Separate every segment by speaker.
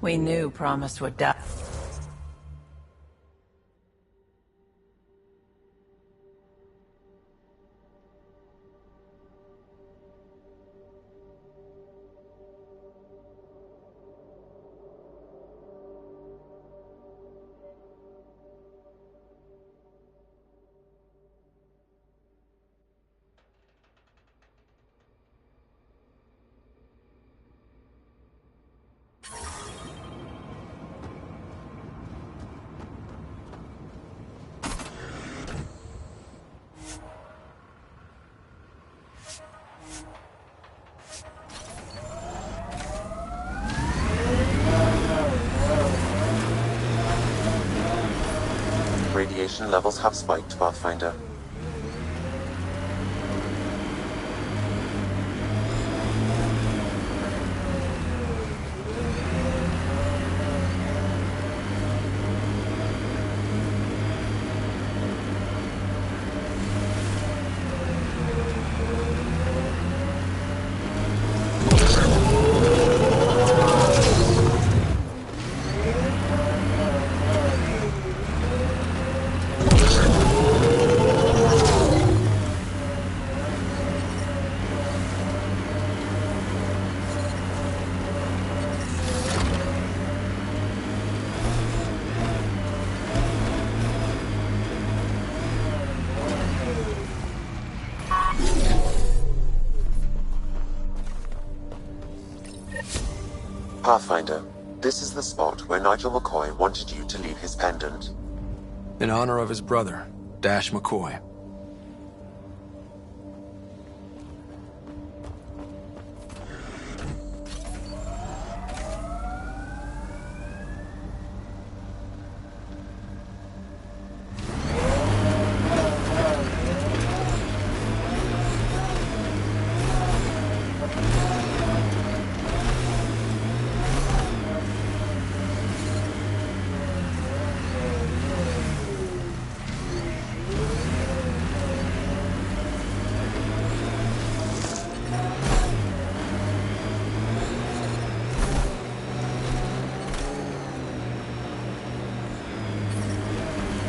Speaker 1: We knew Promise would die.
Speaker 2: Radiation levels have spiked, Pathfinder. Pathfinder, this is the spot where Nigel McCoy wanted you to leave his pendant.
Speaker 3: In honor of his brother, Dash McCoy.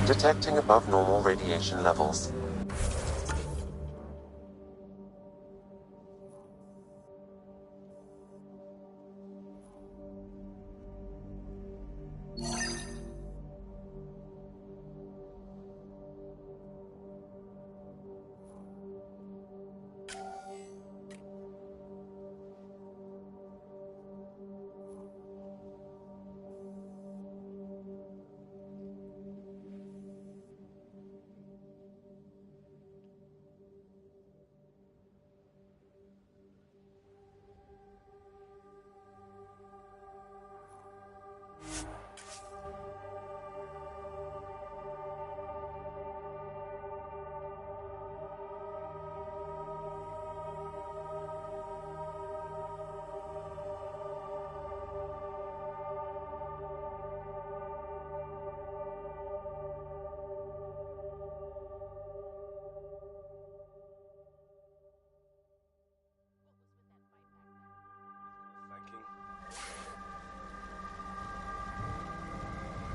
Speaker 2: Detecting above normal radiation levels.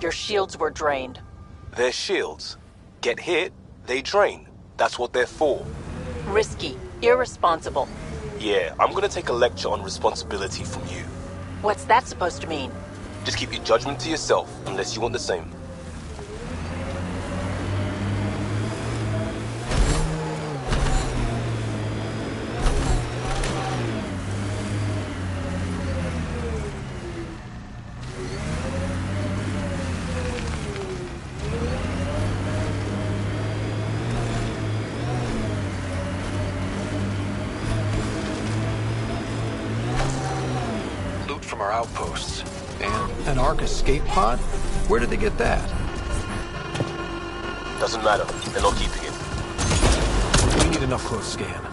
Speaker 1: Your shields were drained.
Speaker 4: They're shields. Get hit, they drain. That's what they're for.
Speaker 1: Risky. Irresponsible.
Speaker 4: Yeah, I'm gonna take a lecture on responsibility from you.
Speaker 1: What's that supposed to mean?
Speaker 4: Just keep your judgment to yourself, unless you want the same.
Speaker 3: From our outposts. And an Ark escape pod? Where did they get that?
Speaker 4: Doesn't matter. They're not keeping it.
Speaker 3: We need an up-close scan.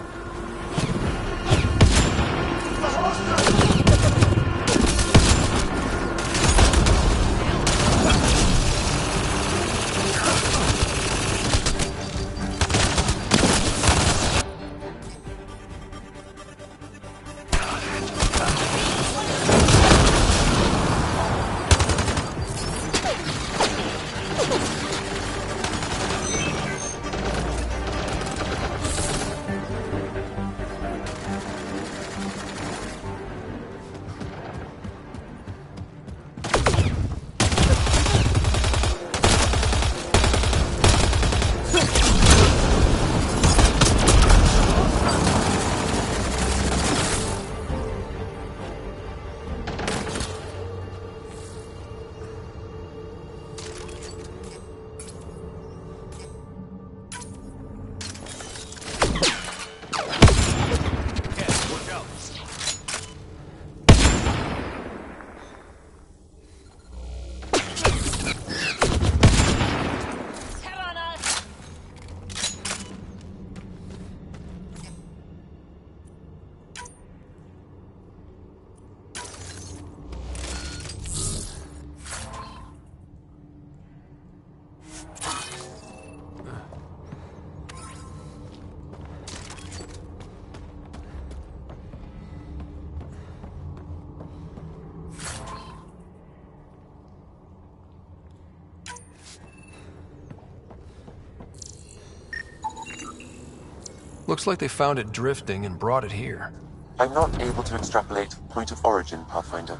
Speaker 3: Looks like they found it drifting and brought it here.
Speaker 2: I'm not able to extrapolate point of origin, Pathfinder.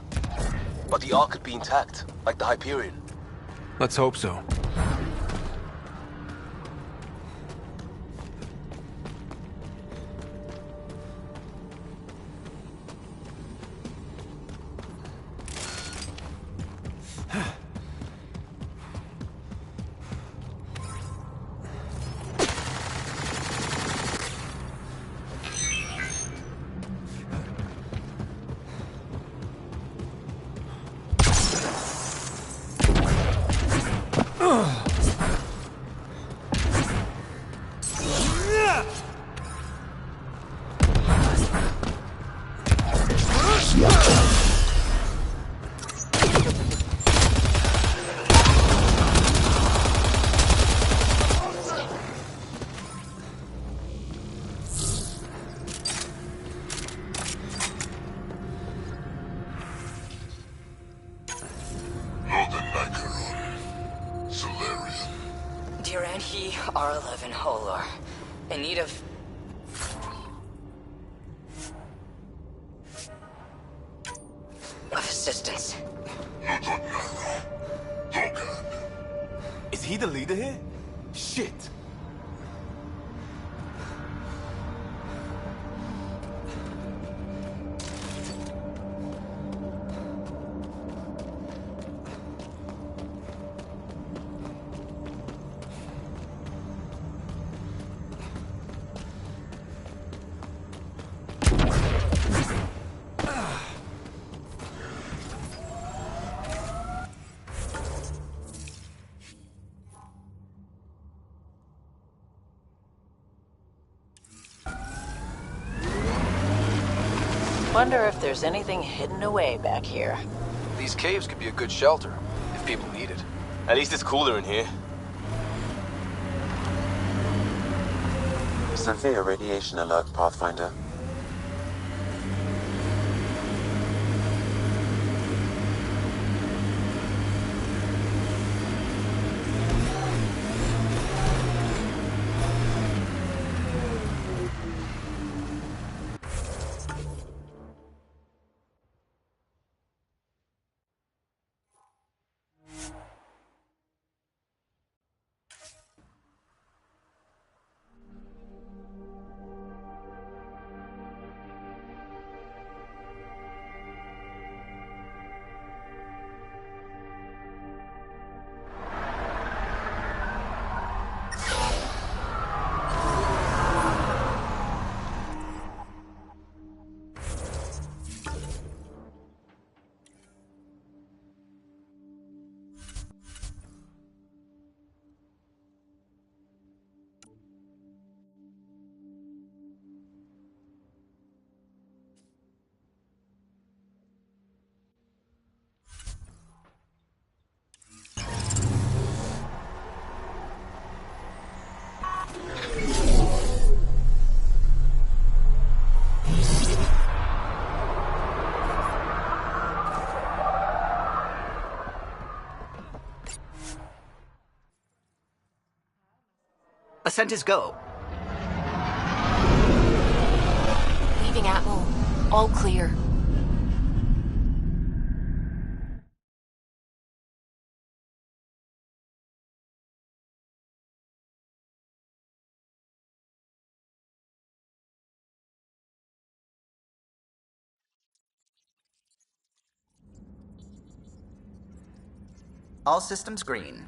Speaker 4: But the Ark could be intact, like the Hyperion.
Speaker 3: Let's hope so.
Speaker 5: He R11 Holor. In need of... assistance.
Speaker 4: Is he the leader here? Shit.
Speaker 1: Wonder if there's anything hidden away back here.
Speaker 3: These caves could be a good shelter, if people need it.
Speaker 4: At least it's cooler in here.
Speaker 2: Severe radiation alert, Pathfinder.
Speaker 6: Ascent is go.
Speaker 7: Leaving Atwell. All clear.
Speaker 6: All systems green.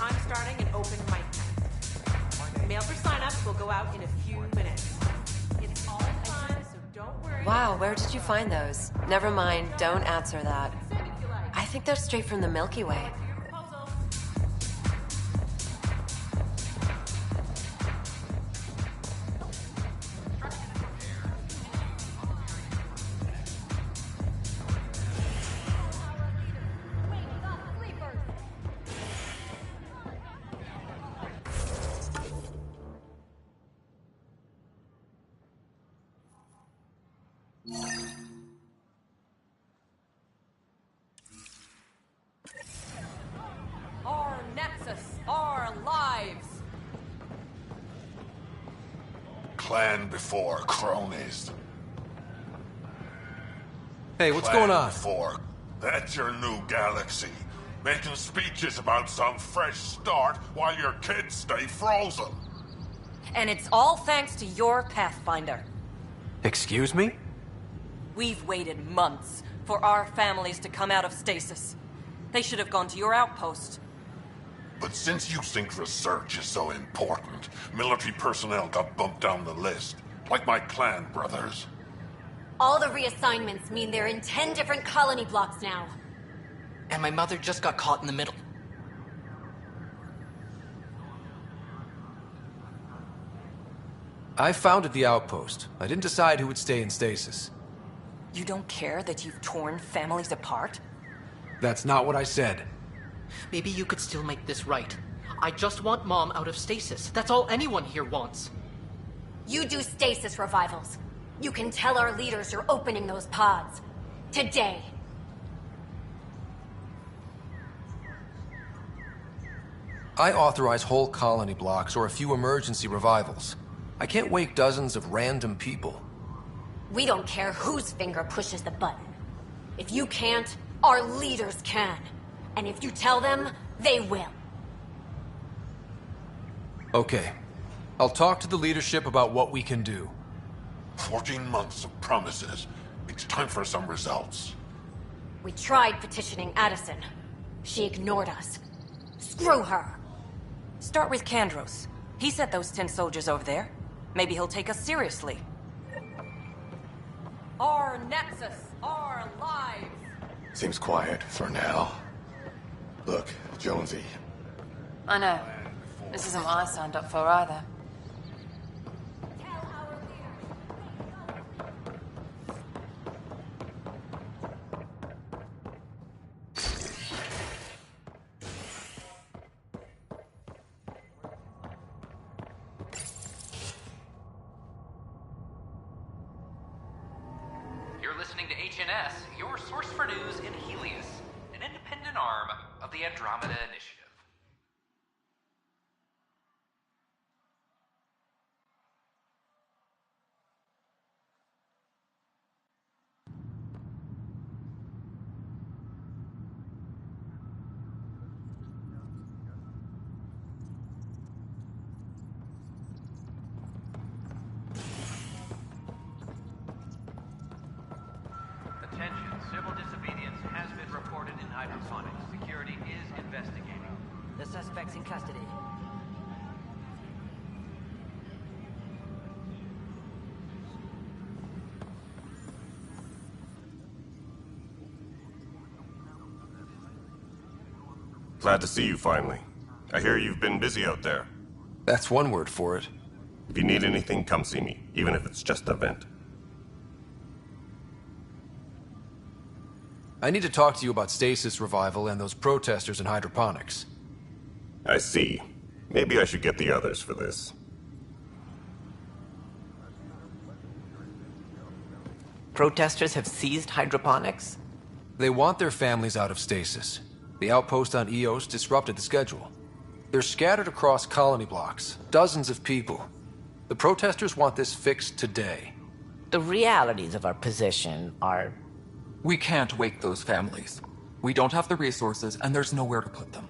Speaker 6: I'm starting an open mic night. Mail for sign-ups will go out in a few minutes. It's all fun, so don't worry.
Speaker 8: Wow, where did you find those? Never mind, don't answer that. I think they're straight from the Milky Way.
Speaker 6: Our nexus, our lives.
Speaker 9: Clan before cronies.
Speaker 3: Hey, what's going on?
Speaker 9: Before. That's your new galaxy. Making speeches about some fresh start while your kids stay frozen.
Speaker 5: And it's all thanks to your Pathfinder.
Speaker 3: Excuse me?
Speaker 5: We've waited months for our families to come out of stasis. They should have gone to your outpost.
Speaker 9: But since you think research is so important, military personnel got bumped down the list. Like my clan brothers.
Speaker 7: All the reassignments mean they're in 10 different colony blocks now.
Speaker 10: And my mother just got caught in the middle.
Speaker 3: I founded the outpost. I didn't decide who would stay in stasis.
Speaker 5: You don't care that you've torn families apart?
Speaker 3: That's not what I said.
Speaker 10: Maybe you could still make this right. I just want Mom out of stasis. That's all anyone here wants.
Speaker 7: You do stasis revivals. You can tell our leaders you're opening those pods. Today.
Speaker 3: I authorize whole colony blocks or a few emergency revivals. I can't wake dozens of random people.
Speaker 7: We don't care whose finger pushes the button. If you can't, our leaders can. And if you tell them, they will.
Speaker 3: Okay. I'll talk to the leadership about what we can do.
Speaker 9: 14 months of promises. It's time for some results.
Speaker 7: We tried petitioning Addison. She ignored us. Screw her.
Speaker 5: Start with Kandros. He sent those 10 soldiers over there. Maybe he'll take us seriously.
Speaker 6: Our nexus, our lives.
Speaker 11: Seems quiet for now. Look, Jonesy.
Speaker 8: I know. This isn't what I signed up for either.
Speaker 12: You're You're listening to HNS, your source for news in Helios, an independent arm of the Andromeda Initiative. Attention, civil disobedience has been reported in hydroponics. Security is investigating.
Speaker 1: The suspect's in custody.
Speaker 13: Glad to see you finally. I hear you've been busy out there.
Speaker 3: That's one word for it.
Speaker 13: If you need anything, come see me, even if it's just a vent.
Speaker 3: I need to talk to you about stasis revival and those protesters in hydroponics.
Speaker 13: I see. Maybe I should get the others for this.
Speaker 1: Protesters have seized hydroponics?
Speaker 3: They want their families out of stasis. The outpost on Eos disrupted the schedule. They're scattered across colony blocks, dozens of people. The protesters want this fixed today.
Speaker 1: The realities of our position are...
Speaker 14: We can't wake those families. We don't have the resources, and there's nowhere to put them.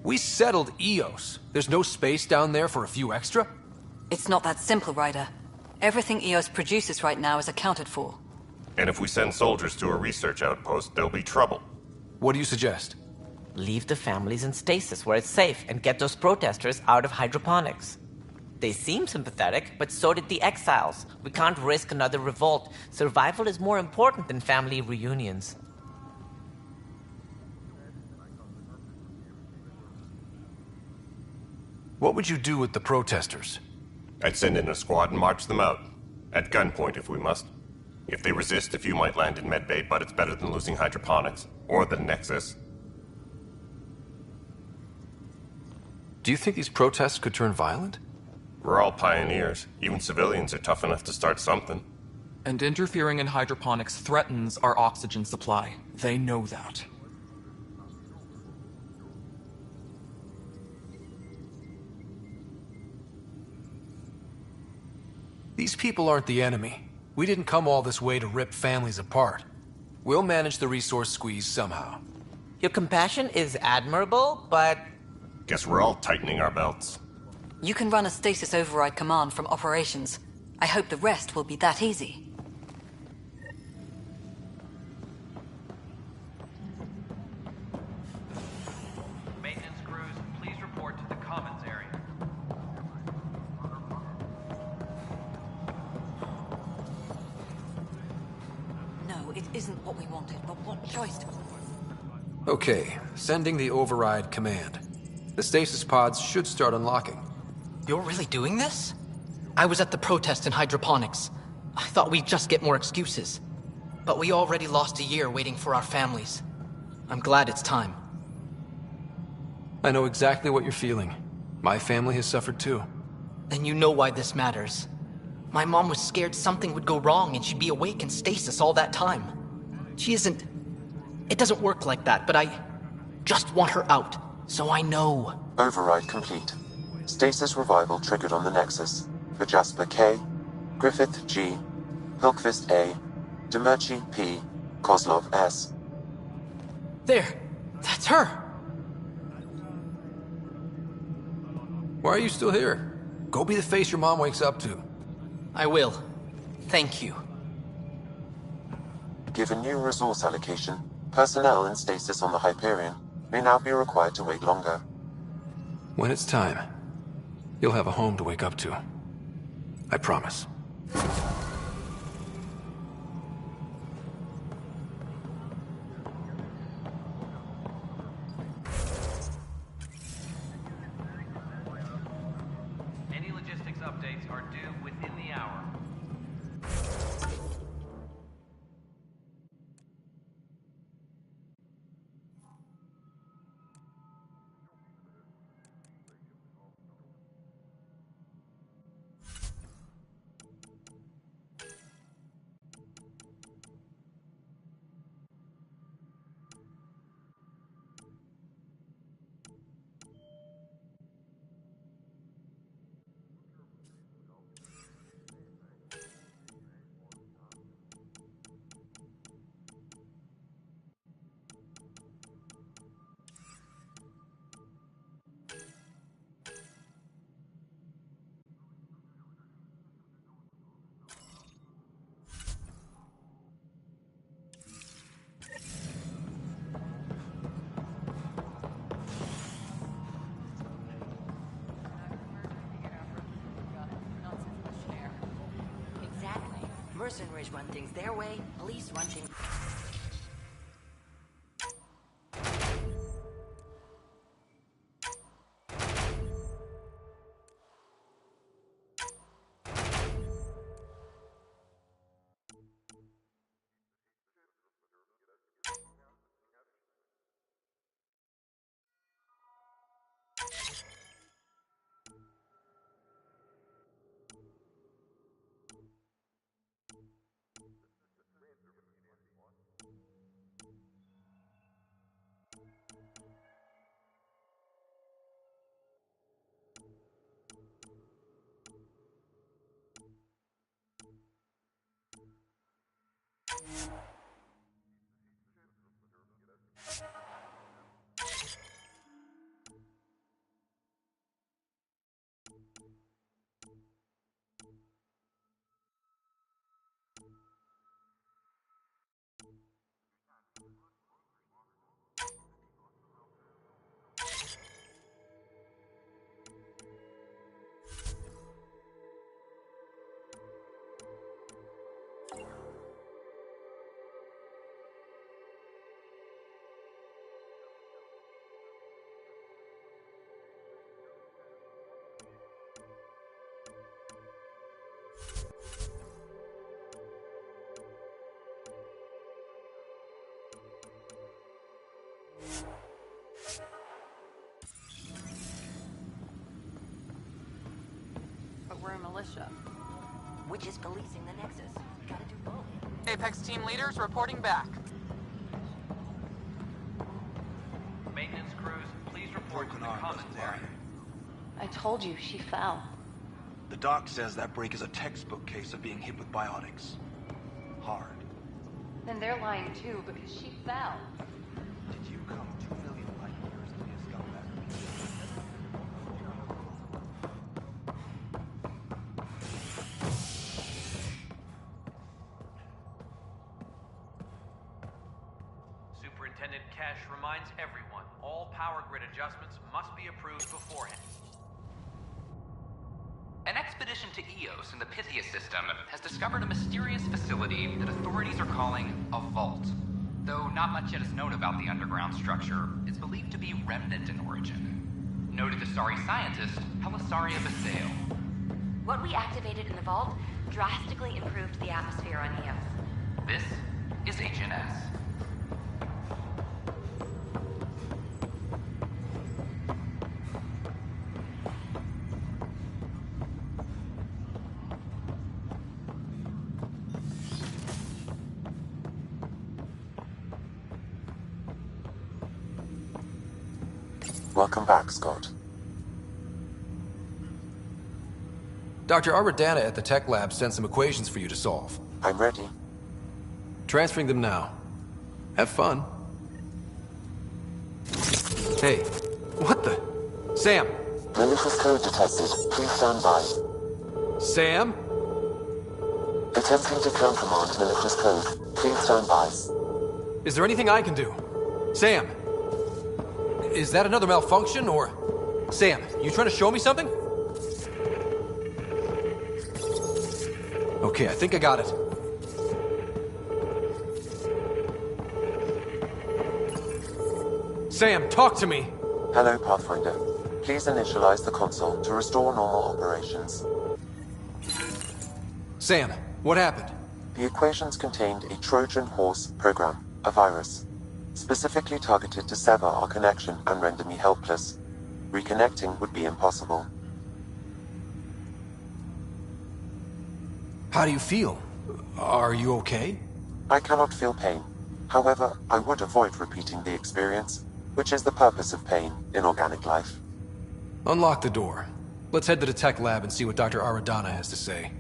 Speaker 3: We settled Eos. There's no space down there for a few extra?
Speaker 15: It's not that simple, Ryder. Everything Eos produces right now is accounted for.
Speaker 13: And if we send soldiers to a research outpost, there'll be trouble.
Speaker 3: What do you suggest?
Speaker 1: Leave the families in stasis where it's safe and get those protesters out of hydroponics. They seem sympathetic, but so did the exiles. We can't risk another revolt. Survival is more important than family reunions.
Speaker 3: What would you do with the protesters?
Speaker 13: I'd send in a squad and march them out. At gunpoint if we must. If they resist, a few might land in medbay, but it's better than losing hydroponics. Or the Nexus.
Speaker 3: Do you think these protests could turn violent?
Speaker 13: We're all pioneers. Even civilians are tough enough to start something.
Speaker 14: And interfering in hydroponics threatens our oxygen supply. They know that.
Speaker 3: These people aren't the enemy. We didn't come all this way to rip families apart. We'll manage the resource squeeze somehow.
Speaker 1: Your compassion is admirable, but...
Speaker 13: Guess we're all tightening our belts.
Speaker 15: You can run a stasis override command from operations. I hope the rest will be that easy.
Speaker 12: Maintenance crews, please report to the commons area.
Speaker 15: No, it isn't what we wanted, but what choice do we want?
Speaker 3: Okay, sending the override command. The stasis pods should start unlocking.
Speaker 10: You're really doing this? I was at the protest in hydroponics. I thought we'd just get more excuses. But we already lost a year waiting for our families. I'm glad it's time.
Speaker 3: I know exactly what you're feeling. My family has suffered too.
Speaker 10: Then you know why this matters. My mom was scared something would go wrong and she'd be awake in stasis all that time. She isn't... It doesn't work like that, but I just want her out, so I know.
Speaker 2: Override complete. Stasis revival triggered on the Nexus. For Jasper K, Griffith G, Hilkvist A, Demerchi P, Kozlov S.
Speaker 10: There! That's her!
Speaker 3: Why are you still here? Go be the face your mom wakes up to.
Speaker 10: I will. Thank you.
Speaker 2: Given new resource allocation, personnel in stasis on the Hyperion may now be required to wait longer.
Speaker 3: When it's time, you'll have a home to wake up to. I promise.
Speaker 12: Any logistics updates are due within the hour.
Speaker 16: Exactly. Mercenaries run things their way, police run things...
Speaker 6: But we're a militia.
Speaker 16: Which is policing the Nexus. Gotta do both.
Speaker 14: Apex team leaders reporting back.
Speaker 12: Maintenance crews, please report to the commons area.
Speaker 6: I told you, she fell.
Speaker 17: The doc says that break is a textbook case of being hit with biotics. Hard.
Speaker 6: Then they're lying too, because she fell.
Speaker 17: Did you come 2 million light years to be a scumbag?
Speaker 12: Superintendent Cash reminds everyone, all power grid adjustments must be approved beforehand. An expedition to Eos in the Pythia system has discovered a mysterious facility that authorities are calling a vault. Though not much yet is known about the underground structure, it's believed to be remnant in origin. Noted Asari scientist Helisaria Basale.
Speaker 7: What we activated in the vault drastically improved the atmosphere on Eos.
Speaker 12: This is HNS.
Speaker 2: Welcome back, Scott.
Speaker 3: Dr. Arbordana at the tech lab sent some equations for you to solve.
Speaker 2: I'm ready.
Speaker 3: Transferring them now. Have fun. Hey, what the? Sam!
Speaker 2: Malicious code detected. Please stand by.
Speaker 3: Sam?
Speaker 2: Attempting to countermand malicious code. Please stand by.
Speaker 3: Is there anything I can do? Sam! Is that another malfunction, or... Sam, you trying to show me something? Okay, I think I got it. Sam, talk to me!
Speaker 2: Hello, Pathfinder. Please initialize the console to restore normal operations.
Speaker 3: Sam, what happened?
Speaker 2: The equations contained a Trojan horse program, a virus, specifically targeted to sever our connection and render me helpless. Reconnecting would be impossible.
Speaker 3: How do you feel? Are you okay?
Speaker 2: I cannot feel pain. However, I would avoid repeating the experience, which is the purpose of pain in organic life.
Speaker 3: Unlock the door. Let's head to the tech lab and see what Dr. Aradana has to say.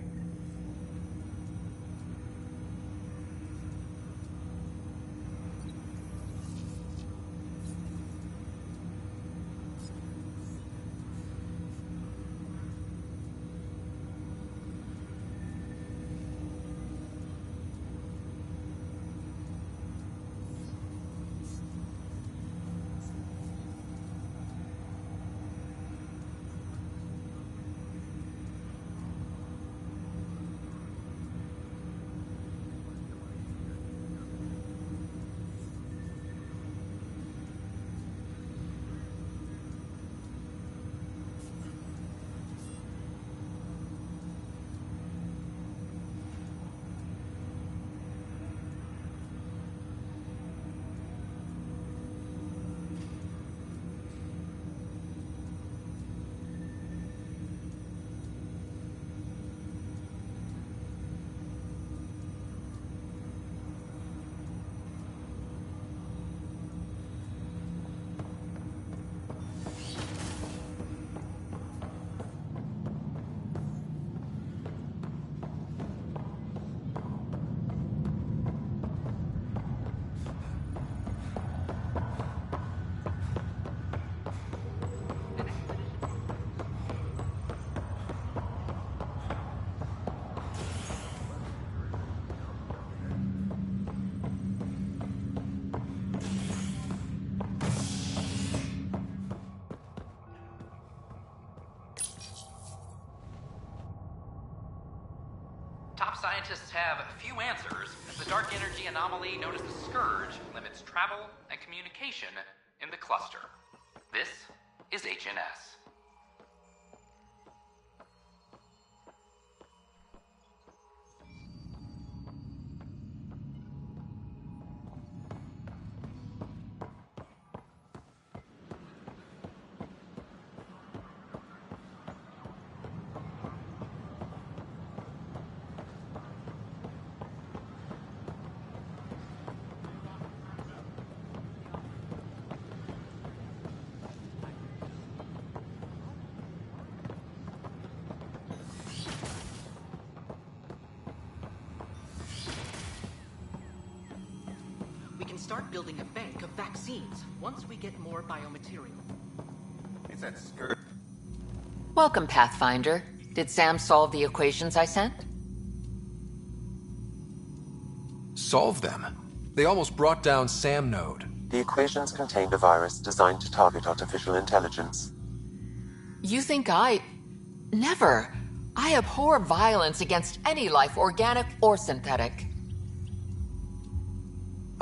Speaker 12: Top scientists have few answers, as the dark energy anomaly known as the Scourge limits travel and communication in the cluster. This is HNS.
Speaker 10: We can start building a bank of vaccines once we get more biomaterial.
Speaker 13: Is that skirt?
Speaker 18: Welcome, Pathfinder. Did Sam solve the equations I sent?
Speaker 3: Solve them? They almost brought down Sam Node.
Speaker 2: The equations contained a virus designed to target artificial intelligence.
Speaker 18: You think I... Never. I abhor violence against any life, organic or synthetic.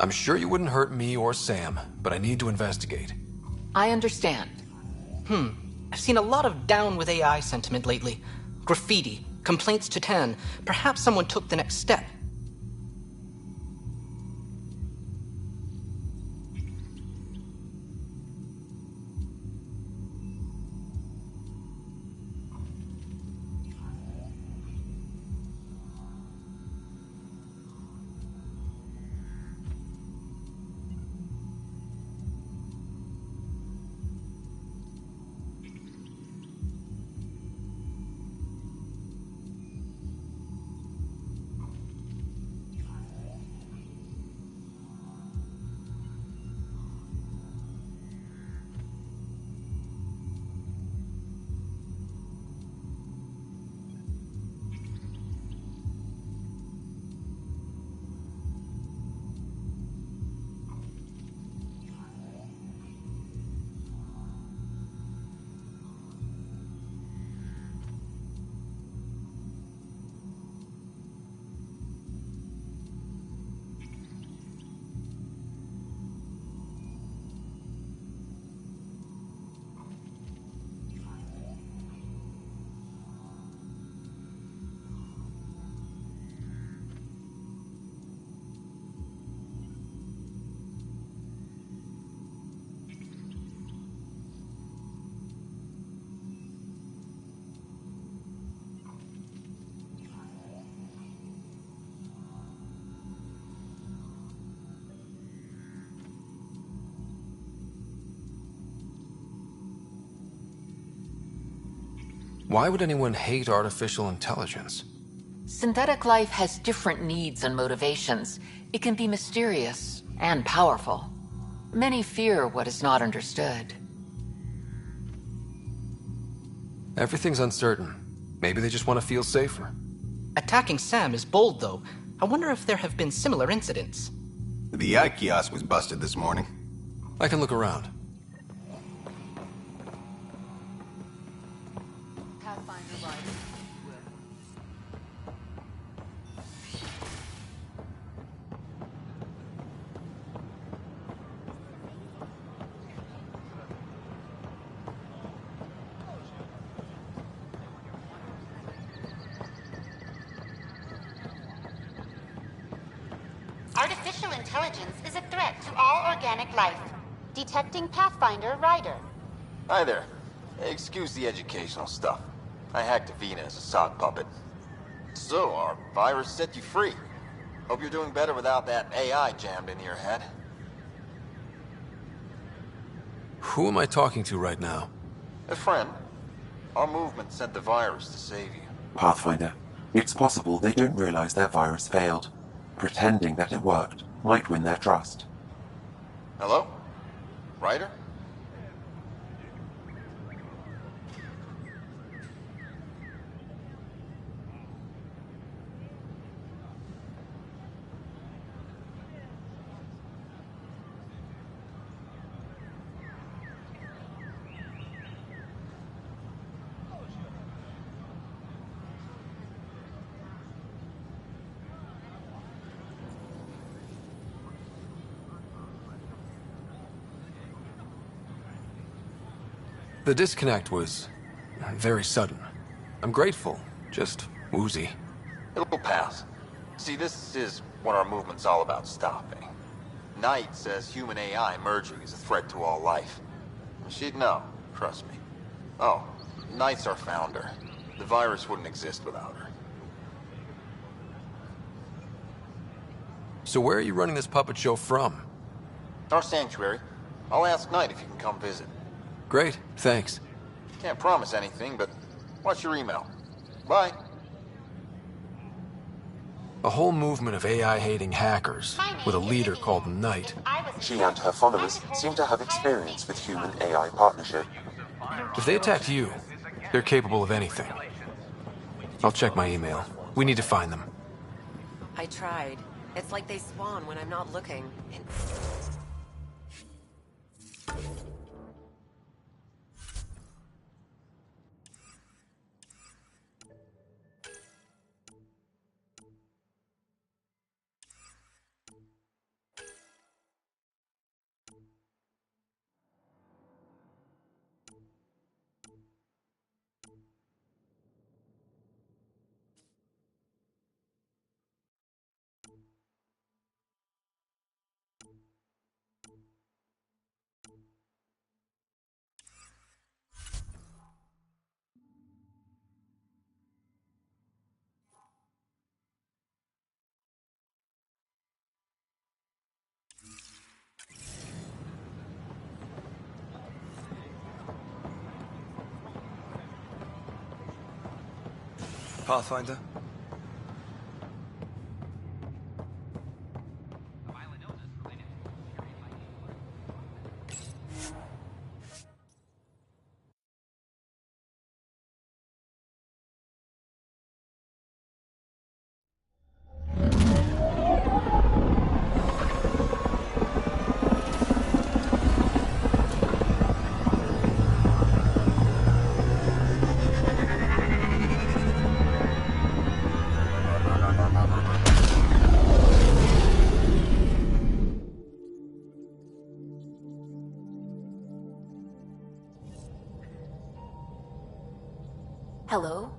Speaker 3: I'm sure you wouldn't hurt me or Sam, but I need to investigate.
Speaker 18: I understand.
Speaker 10: I've seen a lot of down with AI sentiment lately. Graffiti, complaints to 10. Perhaps someone took the next step.
Speaker 3: Why would anyone hate artificial intelligence?
Speaker 18: Synthetic life has different needs and motivations. It can be mysterious and powerful. Many fear what is not understood.
Speaker 3: Everything's uncertain. Maybe they just want to feel safer.
Speaker 10: Attacking Sam is bold, though. I wonder if there have been similar incidents.
Speaker 19: The eye kiosk was busted this morning.
Speaker 3: I can look around.
Speaker 20: Artificial intelligence is a threat to all organic life. Detecting Pathfinder Rider.
Speaker 17: Hi there. Excuse the educational stuff. I hacked Avina as a sock puppet. So, our virus set you free. Hope you're doing better without that AI jammed into your head.
Speaker 3: Who am I talking to right now?
Speaker 17: A friend. Our movement sent the virus to save you.
Speaker 2: Pathfinder, it's possible they don't realize their virus failed. Pretending that it worked might win their trust.
Speaker 17: Hello? Ryder?
Speaker 3: The disconnect was very sudden. I'm grateful, just woozy.
Speaker 17: It'll pass. See, this is what our movement's all about stopping. Knight says human AI merging is a threat to all life. She'd know, trust me. Oh, Knight's our founder. The virus wouldn't exist without her.
Speaker 3: So where are you running this puppet show from?
Speaker 17: Our sanctuary. I'll ask Knight if you can come visit.
Speaker 3: Great, thanks.
Speaker 17: Can't promise anything, but watch your email. Bye.
Speaker 3: A whole movement of AI-hating hackers, with a leader called Knight.
Speaker 2: She and her followers seem to have experience with human-AI partnership.
Speaker 3: If they attacked you, they're capable of anything. I'll check my email. We need to find them.
Speaker 8: I tried. It's like they spawn when I'm not looking.
Speaker 17: Pathfinder?
Speaker 7: Hello?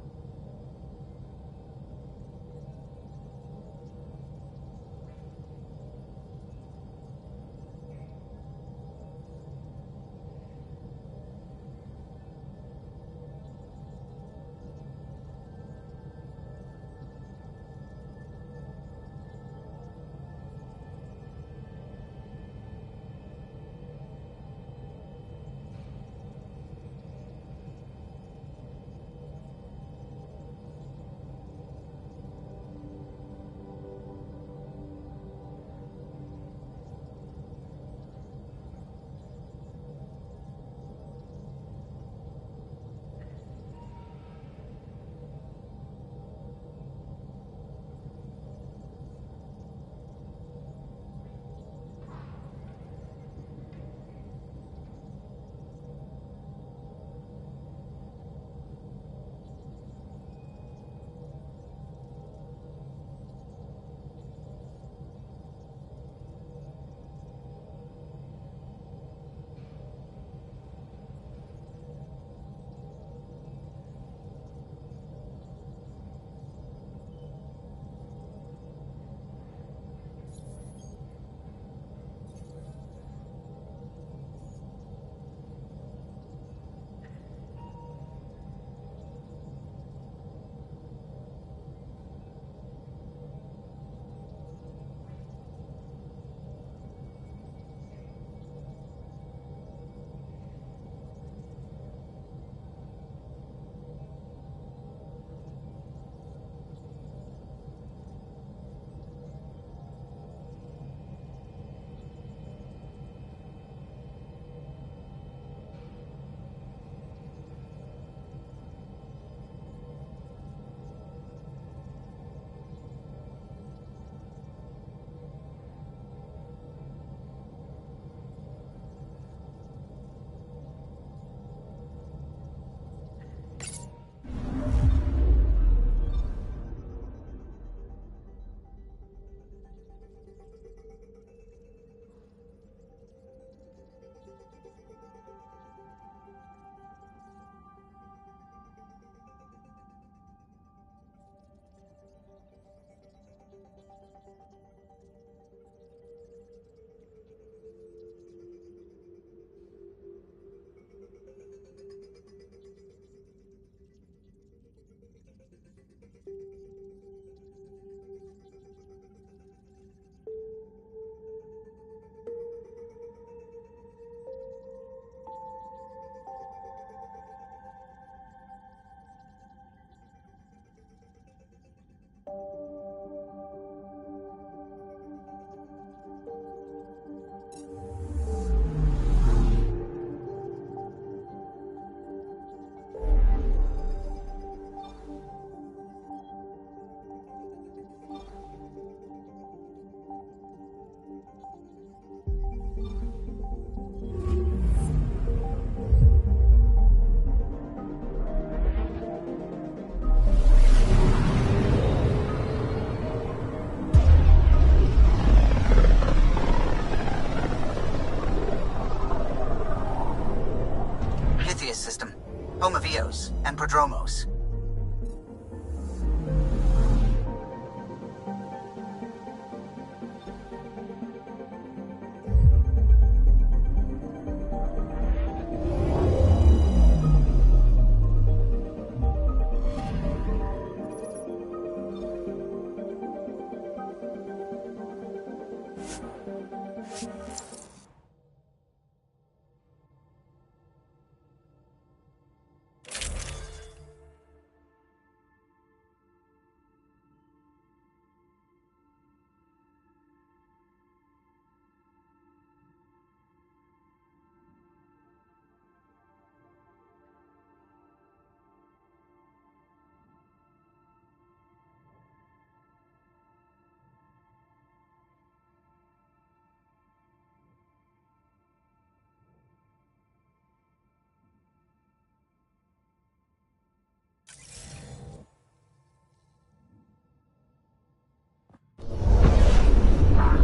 Speaker 21: Prodromos.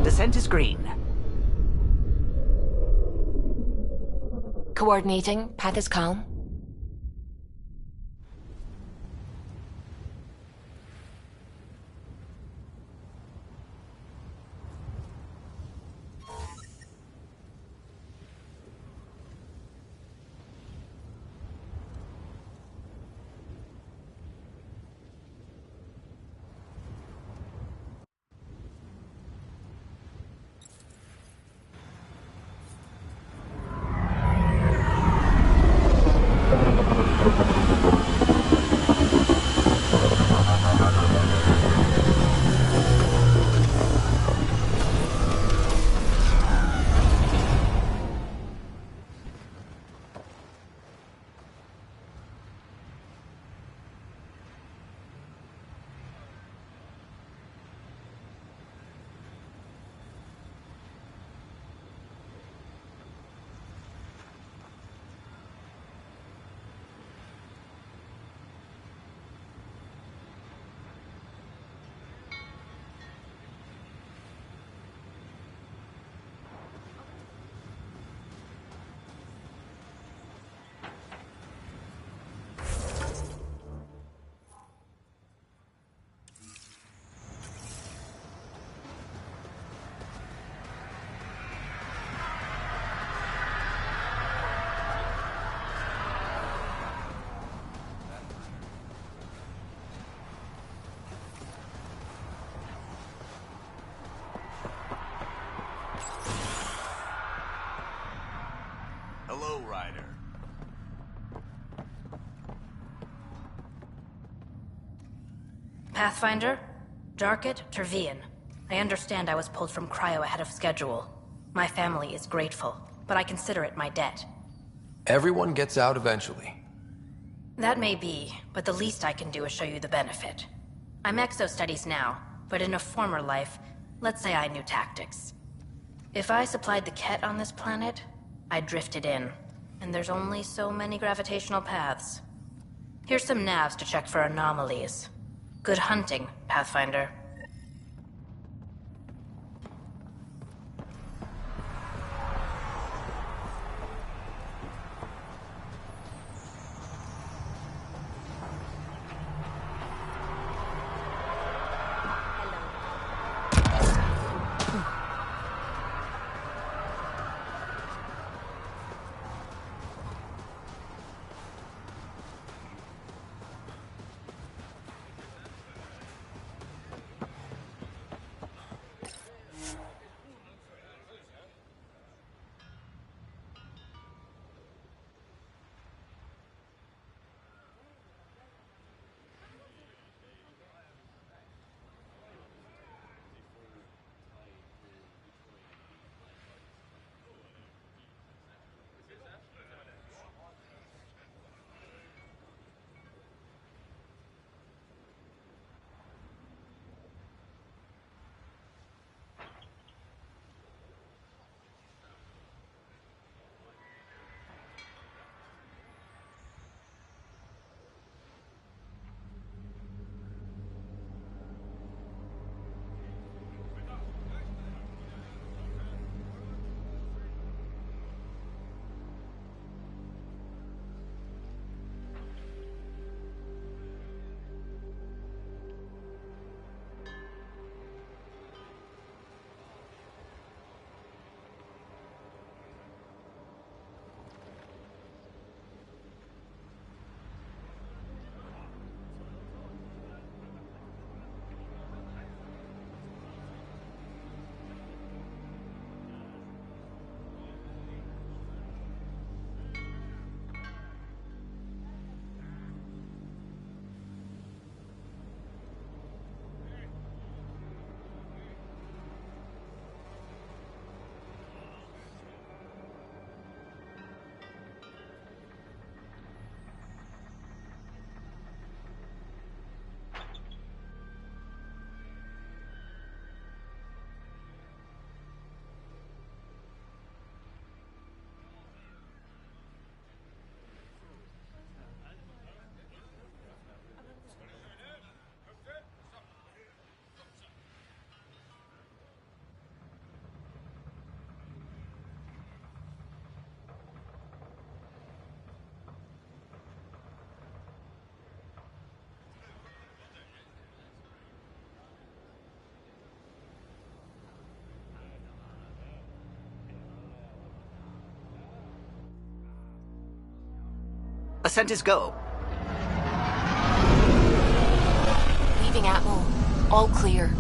Speaker 22: Descent is green.
Speaker 7: Coordinating. Path is calm.
Speaker 21: Hello, Ryder.
Speaker 23: Pathfinder? Jarkett, Tervian. I understand I was pulled from Cryo ahead of schedule. My family is grateful, but I consider it my debt.
Speaker 3: Everyone gets out eventually.
Speaker 23: That may be, but the least I can do is show you the benefit. I'm exo-studies now, but in a former life, let's say I knew tactics. If I supplied the Ket on this planet, I drifted in, and there's only so many gravitational paths. Here's some navs to check for anomalies. Good hunting, Pathfinder.
Speaker 4: Ascent is go.
Speaker 18: Leaving Atmo. All clear.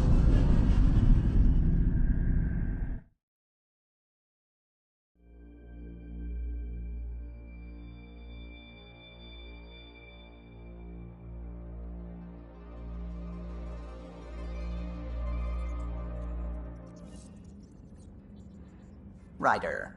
Speaker 4: Ryder.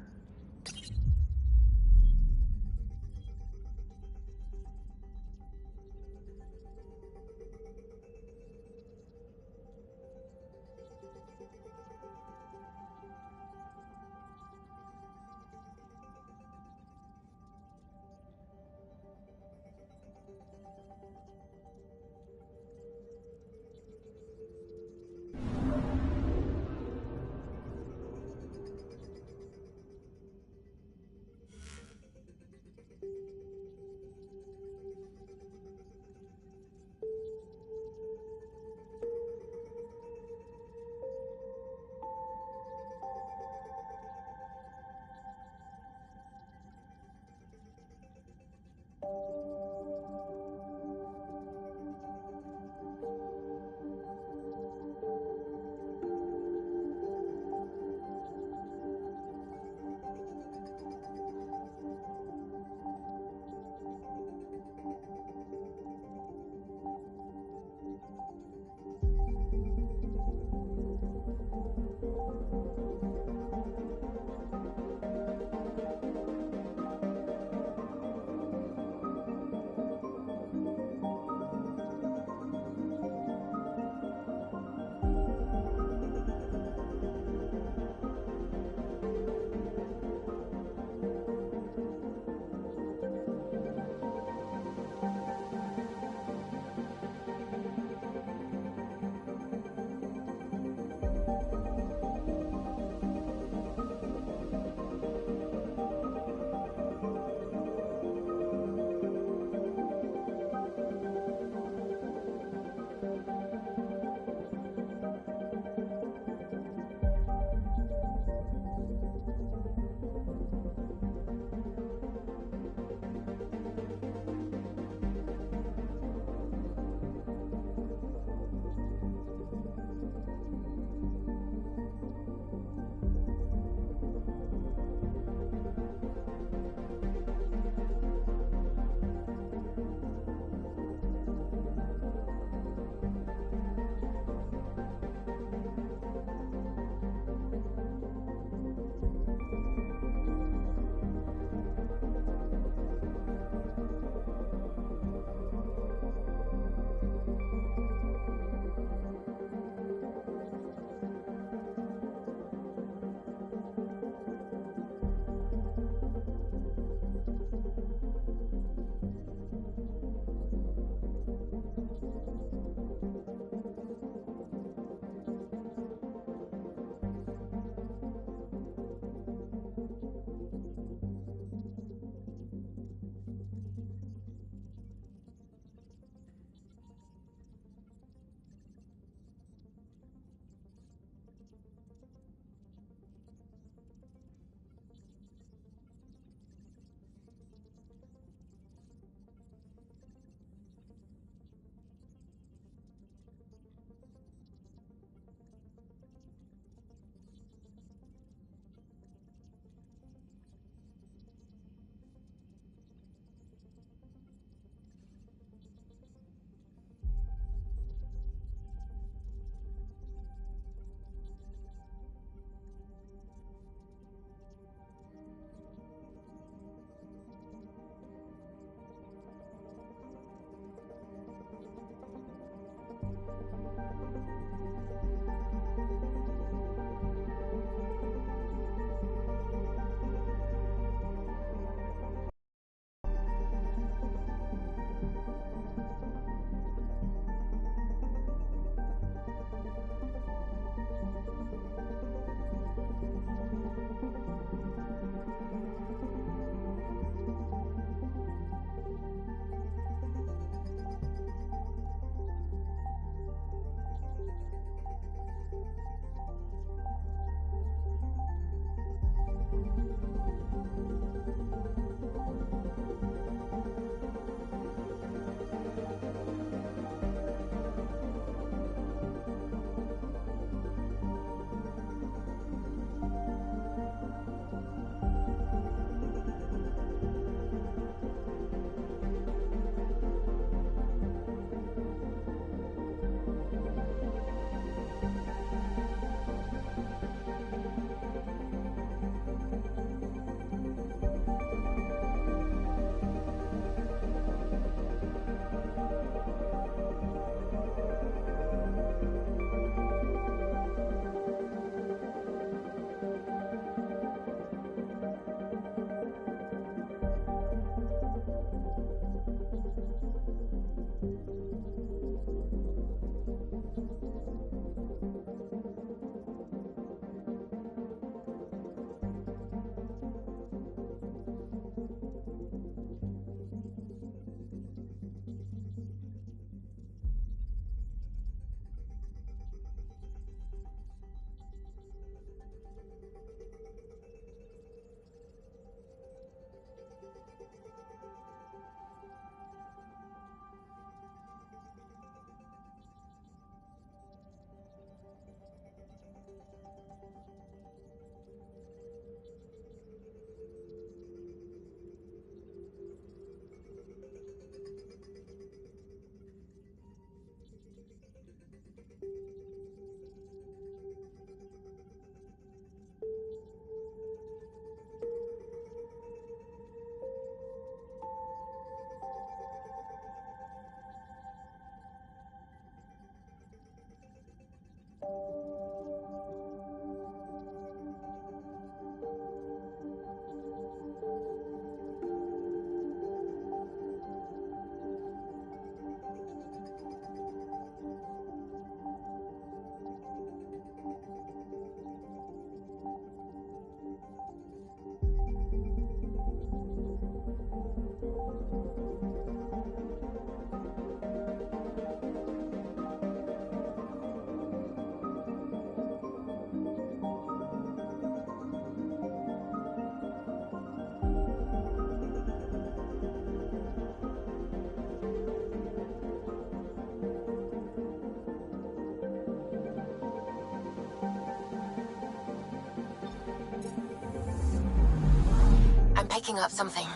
Speaker 7: I'm picking up something.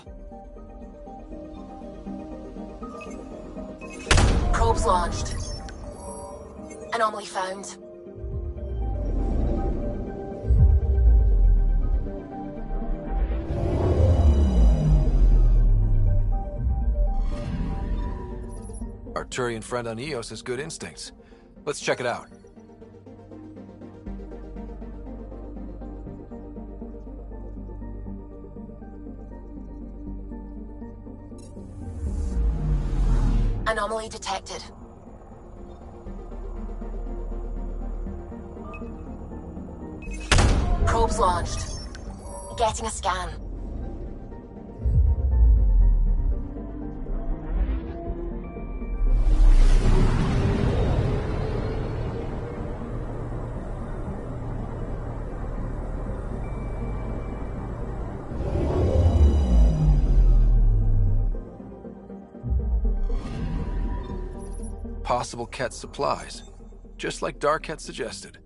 Speaker 7: Probes launched. Anomaly found.
Speaker 3: Arturian friend on Eos has good instincts. Let's check it out.
Speaker 7: Anomaly detected. Probes launched. Getting a scan.
Speaker 3: Possible Ket supplies, just like Dark had suggested.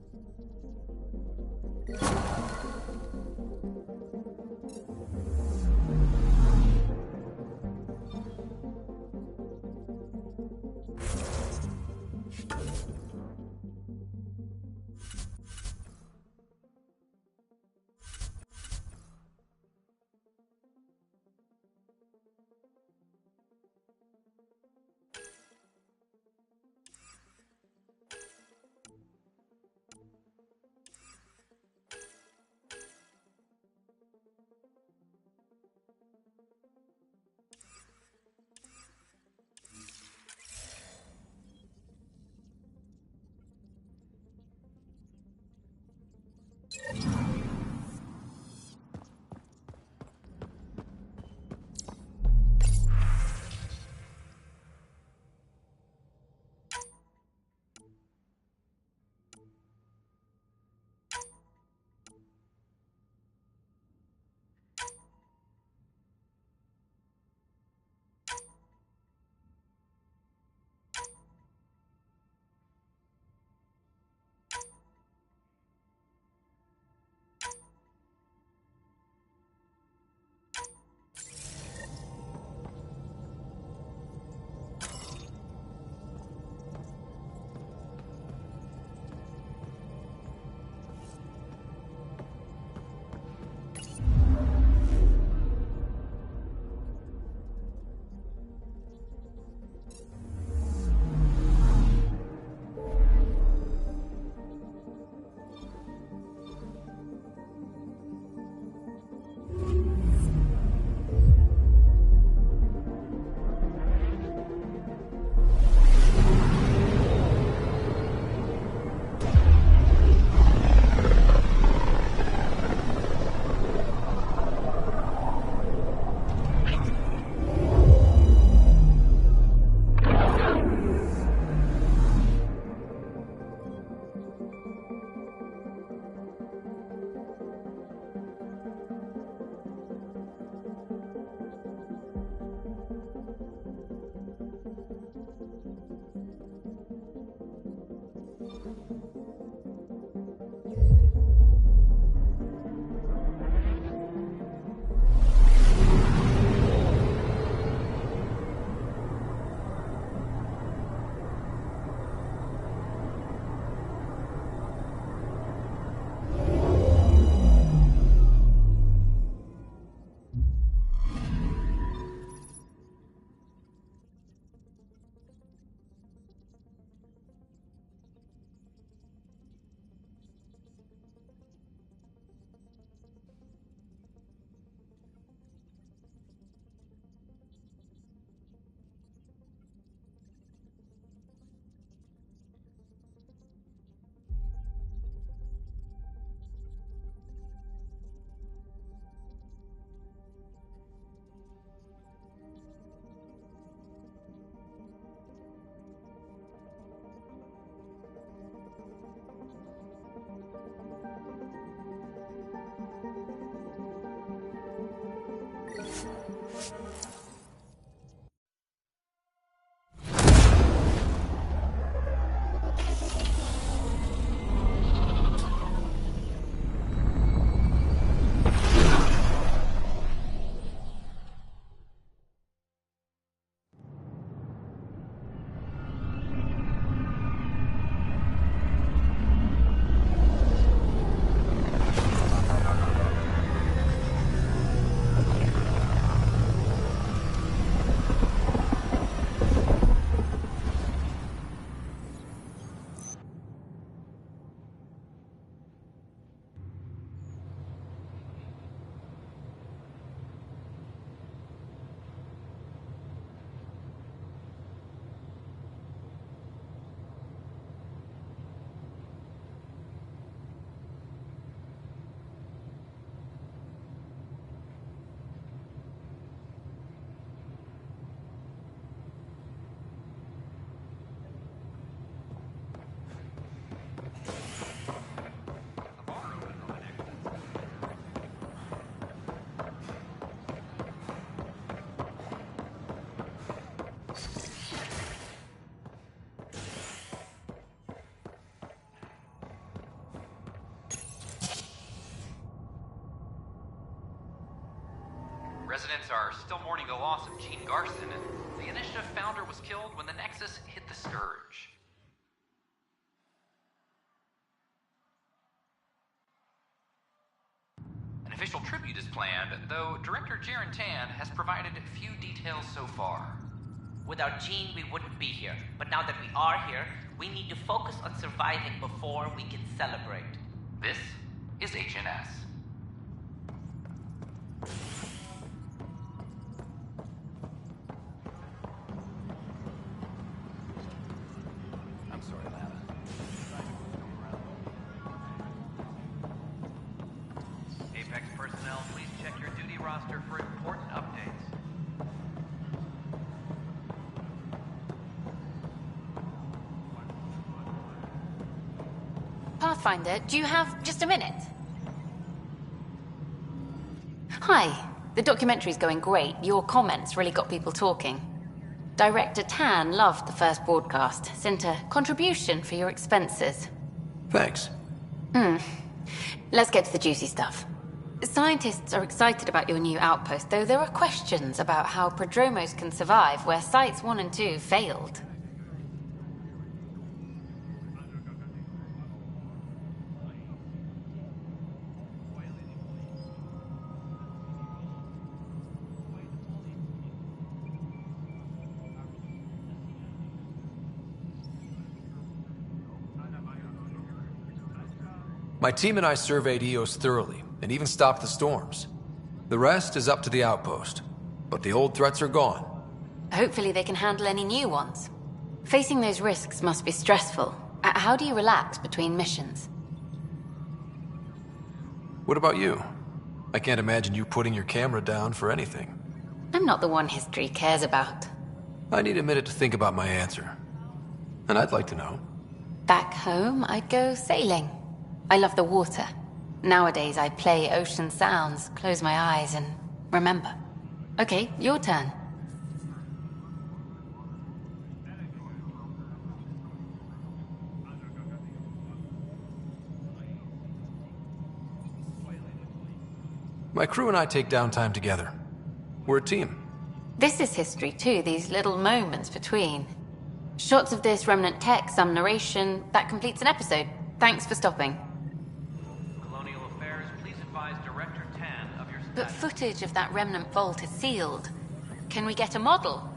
Speaker 12: Residents are still mourning the loss of Gene Garson, and the initiative founder was killed when the Nexus hit the Scourge. An official tribute is planned, though Director Jaren Tan has provided few details so far.
Speaker 1: Without Gene, we wouldn't be here. But now that we are here, we need to focus on surviving before we can celebrate.
Speaker 12: This is HNS.
Speaker 21: I'm sorry, Lana.
Speaker 5: Apex personnel, please check your duty roster for important updates.
Speaker 9: Pathfinder, do you have just a minute? Hi. The documentary's going great. Your comments really got people talking. Director Tan loved the first broadcast. Sent a contribution for your expenses.
Speaker 3: Thanks.
Speaker 9: Let's get to the juicy stuff. Scientists are excited about your new outpost, though there are questions about how prodromos can survive where Sites 1 and 2 failed.
Speaker 3: My team and I surveyed Eos thoroughly, and even stopped the storms. The rest is up to the outpost, but the old threats are gone.
Speaker 9: Hopefully they can handle any new ones. Facing those risks must be stressful. How do you relax between missions?
Speaker 3: What about you? I can't imagine you putting your camera down for anything.
Speaker 9: I'm not the one history cares about.
Speaker 3: I need a minute to think about my answer. And I'd like to know.
Speaker 9: Back home, I'd go sailing. I love the water. Nowadays, I play ocean sounds, close my eyes, and remember. Okay, your turn.
Speaker 3: My crew and I take downtime together. We're a team.
Speaker 9: This is history too, these little moments between. Shots of this remnant tech, some narration, that completes an episode. Thanks for stopping.
Speaker 5: Colonial Affairs, please advise Director Tan of your
Speaker 9: But
Speaker 5: status.
Speaker 9: footage of that remnant vault is sealed. Can we get a model?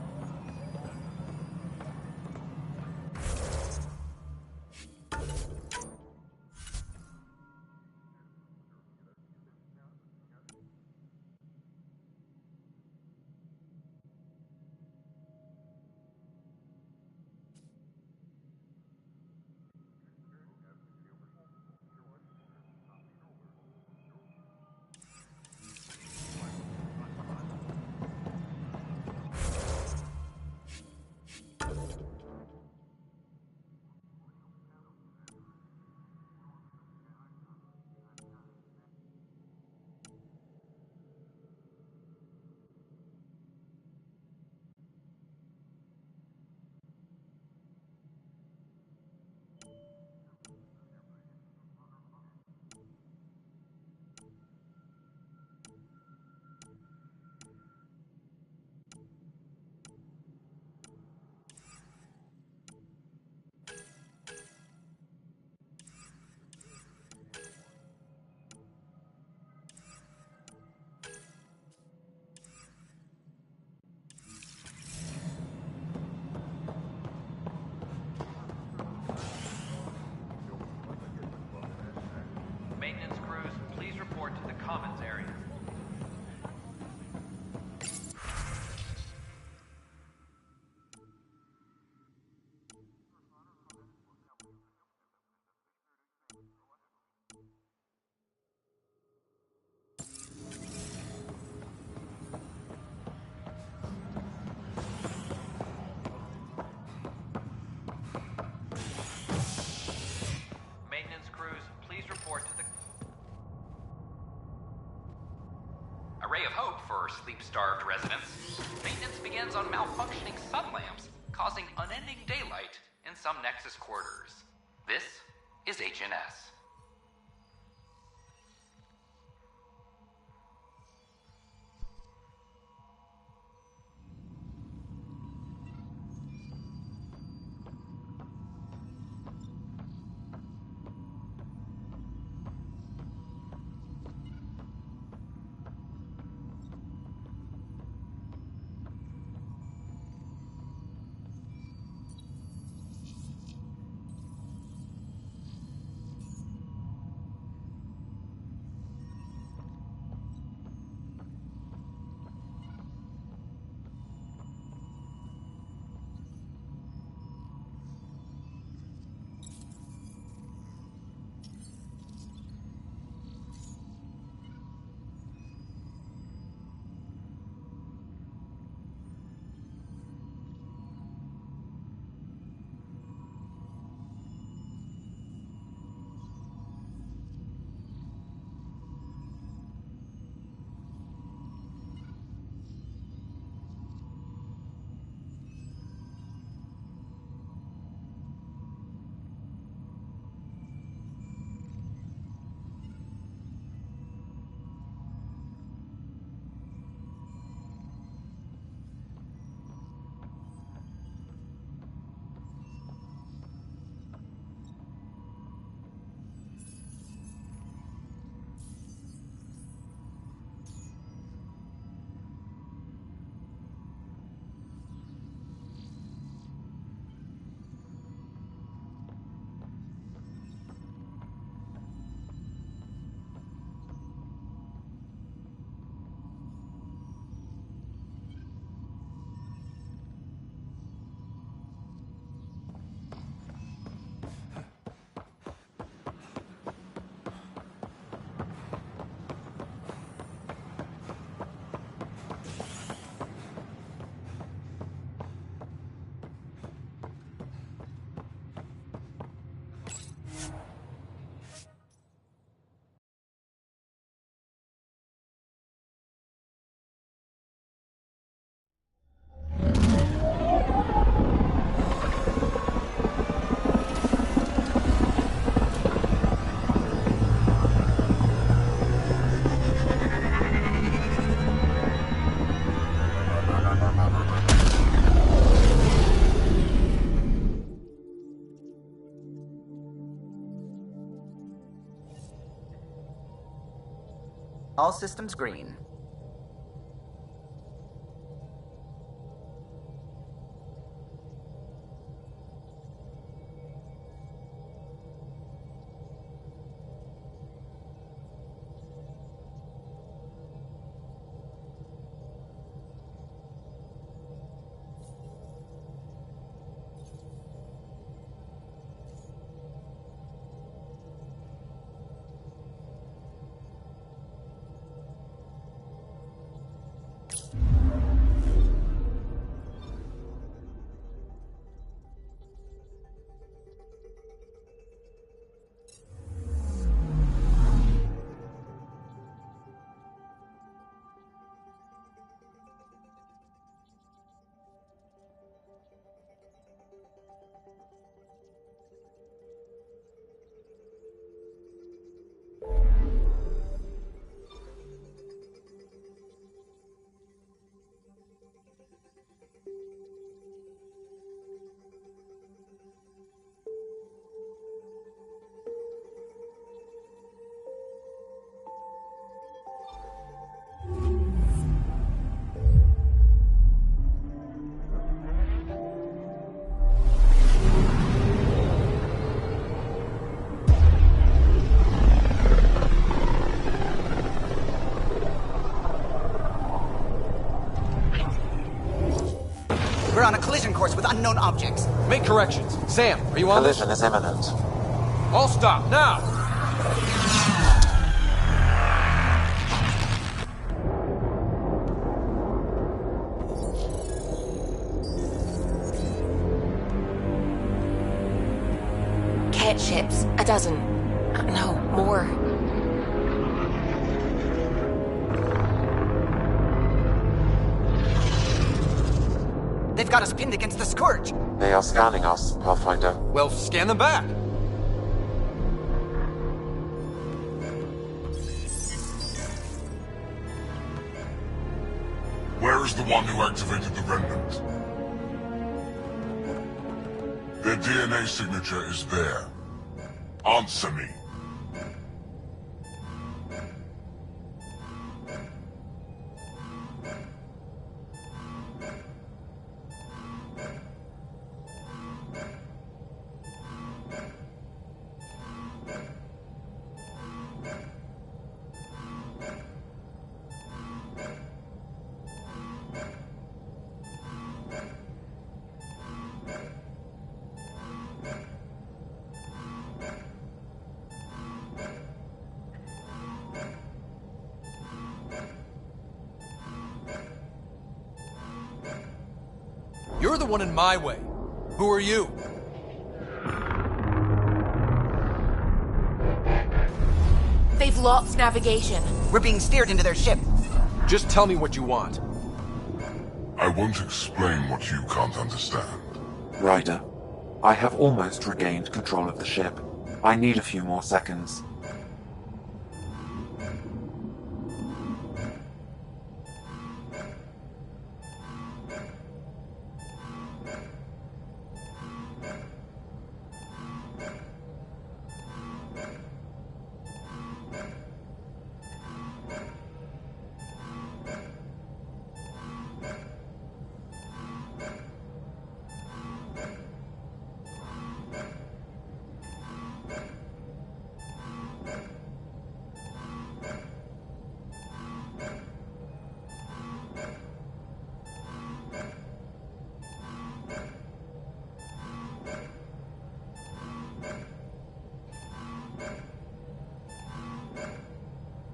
Speaker 5: commons area. Maintenance crews, please report to the...
Speaker 12: A ray of hope for sleep-starved residents. Maintenance begins on malfunctioning sun lamps, causing unending daylight in some Nexus quarters. This is HNS.
Speaker 4: All systems green. unknown objects.
Speaker 3: Make corrections. Sam, are you on this?
Speaker 2: Collision is imminent.
Speaker 3: All stop, now!
Speaker 7: Cat ships. A dozen. No, more.
Speaker 4: They've got us pinned against the Scourge.
Speaker 2: They are scanning us, Pathfinder.
Speaker 3: Well, scan them back.
Speaker 11: Where is the one who activated the remnant? Their DNA signature is there. Answer me.
Speaker 3: You're the one in my way. Who are you?
Speaker 7: They've lost navigation.
Speaker 4: We're being steered into their ship.
Speaker 3: Just tell me what you want.
Speaker 11: I won't explain what you can't understand.
Speaker 2: Ryder, I have almost regained control of the ship. I need a few more seconds.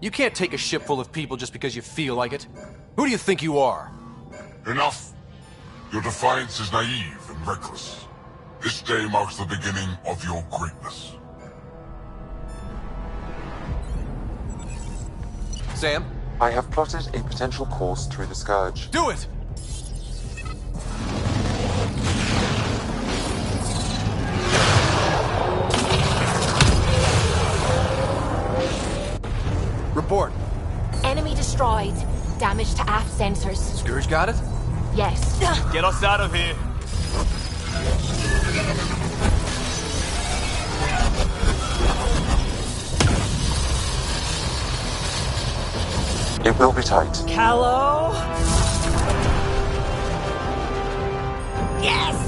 Speaker 3: You can't take a ship full of people just because you feel like it. Who do you think you are?
Speaker 11: Enough! Your defiance is naive and reckless. This day marks the beginning of your greatness.
Speaker 3: Sam?
Speaker 2: I have plotted a potential course through the Scourge.
Speaker 3: Do it! Report.
Speaker 7: Enemy destroyed. Damage to aft sensors.
Speaker 3: Scourge got it?
Speaker 7: Yes.
Speaker 15: Get us out of here.
Speaker 2: It will be tight.
Speaker 16: Callow? Yes!